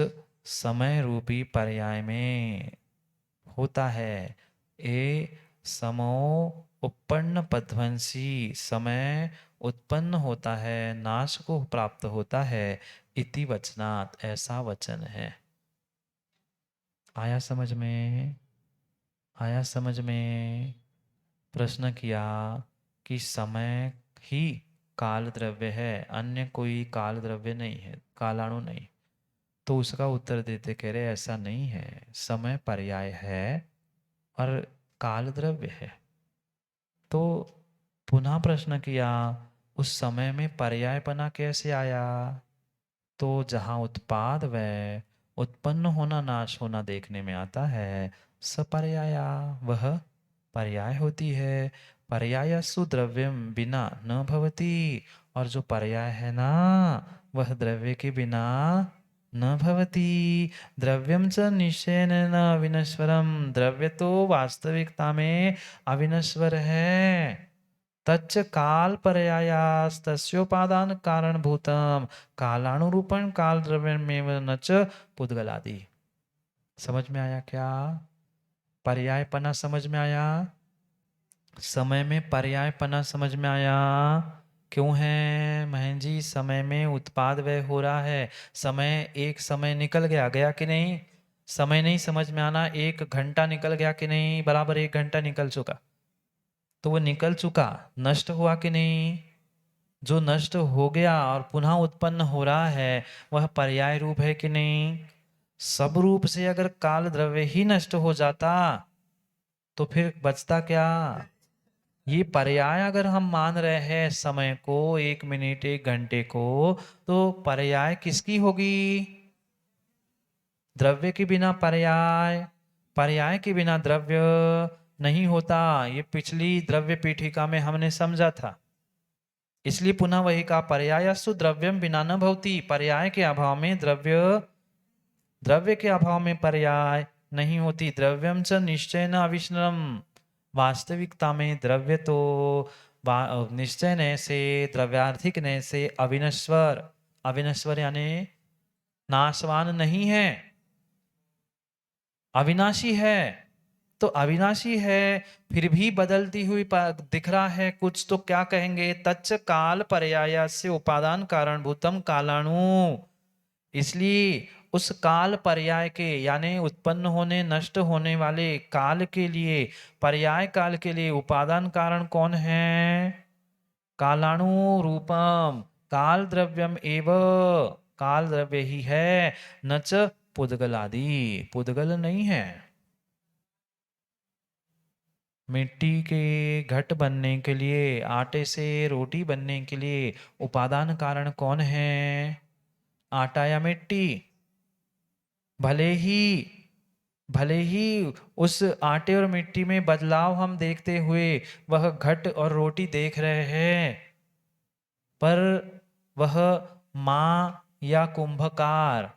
[SPEAKER 1] समय रूपी पर्याय में होता है। ए समो उत्पन्न पध्वंसी, समय उत्पन्न होता है, नाश को प्राप्त होता है। इति वचनात्, ऐसा वचन है। आया समझ में? आया समझ में? प्रश्न किया कि समय ही काल द्रव्य है, अन्य कोई काल द्रव्य नहीं है, कालाणु नहीं। तो उसका उत्तर देते कह रहे ऐसा नहीं है, समय पर्याय है और काल द्रव्य है। तो पुनः प्रश्न किया उस समय में पर्यायपना कैसे आया? तो जहाँ उत्पाद व्यय उत्पन्न होना नाश होना देखने में आता है, सपर्याया वह पर्याय होती है। पर्यायसु द्रव्यम बिना न भवति, और जो पर्याय है ना वह द्रव्य के बिना न भवति। द्रव्यम च निश्चयेन न अविनश्वरम, द्रव्य तो वास्तविकता में अविनश्वर है। तच्च काल पर्यायास्तस्योपादान कारणभूतम, कालानुरूपण काल द्रव्यमेव न च पुद्गलादि। समझ में आया क्या? पर्यायपना समझ में आया? समय में पर्यायपना समझ में आया? क्यों है महेंद्र जी? समय में उत्पाद व्यय हो रहा है। समय, एक समय निकल गया, गया कि नहीं? समय नहीं समझ में आना, 1 घंटा निकल गया कि नहीं? बराबर 1 घंटा निकल चुका, तो वो निकल चुका, नष्ट हुआ कि नहीं? जो नष्ट हो गया और पुनः उत्पन्न हो रहा है वह पर्याय रूप है कि नहीं? सब रूप से अगर काल द्रव्य ही नष्ट हो जाता तो फिर बचता क्या? ये पर्याय अगर हम मान रहे हैं समय को, 1 मिनट 1 घंटे को, तो पर्याय किसकी होगी? द्रव्य के बिना पर्याय, पर्याय के बिना द्रव्य नहीं होता। ये पिछली द्रव्य पीठिका में हमने समझा था। इसलिए पुनः वही कहा, पर्यायस्तु द्रव्यम बिना न भवति। पर्याय के अभाव में द्रव्य, द्रव्य के अभाव में पर्याय नहीं होती। द्रव्यम च निश्चय न अविष्णम। वास्तविकता में द्रव्य तो निश्चय ने से, द्रव्यार्थिक ने से अविनश्वर, अविनश्वर यानी नाशवान नहीं है, अविनाशी है। तो अविनाशी है, फिर भी बदलती हुई दिख रहा है कुछ, तो क्या कहेंगे? तच्च काल पर्याय से उपादान कारणभूतम कालाणु। इसलिए उस काल पर्याय के, यानी उत्पन्न होने नष्ट होने वाले काल के लिए, पर्याय काल के लिए उपादान कारण कौन है? कालाणु रूपम, काल द्रव्यम एव, काल द्रव्य ही है। न च पुद्गल आदि, पुद्गल नहीं है। मिट्टी के घट बनने के लिए, आटे से रोटी बनने के लिए उपादान कारण कौन है? आटा या मिट्टी? भले ही, भले ही उस आटे और मिट्टी में बदलाव हम देखते हुए वह घट और रोटी देख रहे हैं, पर वह माँ या कुंभकार,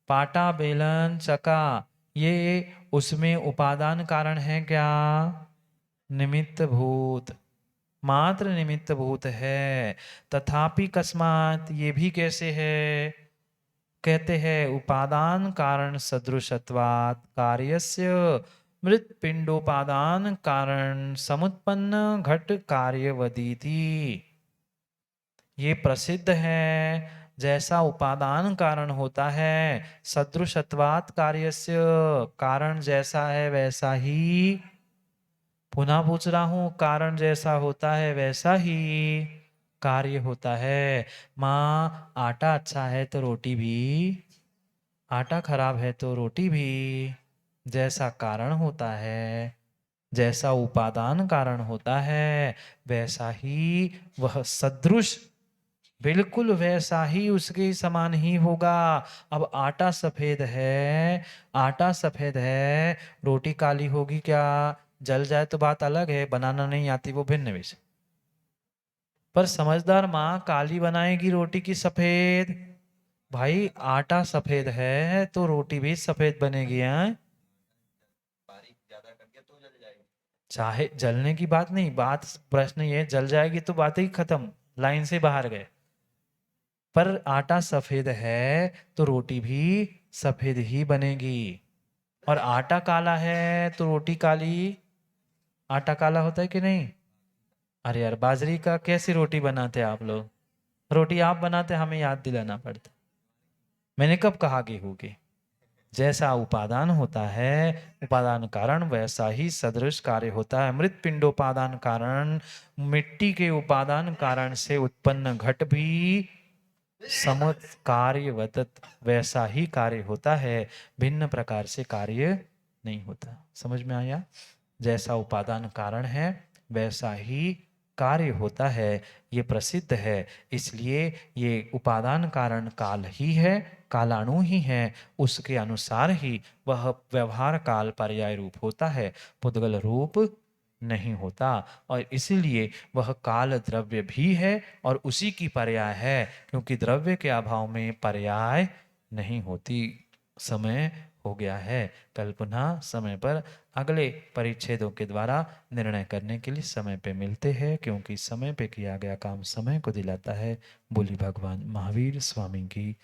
[SPEAKER 1] पाटा बेलन चका, ये उसमें उपादान कारण है क्या? निमित्त भूत, मात्र निमित्त भूत है। तथापि कस्मात, ये भी कैसे है? कहते हैं उपादान कारण सदृशत्वात् कार्यस्य मृत पिंडोपादान कारण समुत्पन्न घट कार्यवदीति। ये प्रसिद्ध है, जैसा उपादान कारण होता है, सदृशत्वात् कार्यस्य, कारण जैसा है वैसा ही, पुनः पूछ रहा हूं, कारण जैसा होता है वैसा ही कार्य होता है। माँ, आटा अच्छा है तो रोटी भी, आटा खराब है तो रोटी भी, जैसा कारण होता है, जैसा उपादान कारण होता है, वैसा ही वह सदृश, बिल्कुल वैसा ही उसके समान ही होगा। अब आटा सफेद है, आटा सफेद है, रोटी काली होगी क्या? जल जाए तो बात अलग है, बनाना नहीं आती वो भिन्न विषय। पर समझदार माँ काली बनाएगी रोटी की सफेद? भाई आटा सफेद है तो रोटी भी सफेद बनेगी। हैं, चाहे जलने की बात नहीं, बात प्रश्न ये, जल जाएगी तो बात ही खत्म, लाइन से बाहर गए। पर आटा सफेद है तो रोटी भी सफेद ही बनेगी। और आटा काला है तो रोटी काली, आटा काला होता है कि नहीं? अरे यार, बाजरी का कैसी रोटी बनाते हैं आप लोग? रोटी आप बनाते, हमें याद दिलाना पड़ता। मैंने कब कहा गेहूं की? जैसा उपादान होता है, उपादान कारण वैसा ही सदृश कार्य होता है। मृत पिंडोपादान कारण, मिट्टी के उपादान कारण से उत्पन्न घट भी समुत कार्यवत वैसा ही कार्य होता है, भिन्न प्रकार से कार्य नहीं होता। समझ में आया? जैसा उपादान कारण है वैसा ही कार्य होता है, ये प्रसिद्ध है। इसलिए ये उपादान कारण काल ही है, कालाणु ही है, उसके अनुसार ही वह व्यवहार काल पर्याय रूप होता है, पुद्गल रूप नहीं होता। और इसीलिए वह काल द्रव्य भी है और उसी की पर्याय है, क्योंकि द्रव्य के अभाव में पर्याय नहीं होती। समय हो गया है, कल पुनः समय पर अगले परिच्छेदों के द्वारा निर्णय करने के लिए समय पे मिलते हैं, क्योंकि समय पे किया गया काम समय को दिलाता है। बोली भगवान महावीर स्वामी की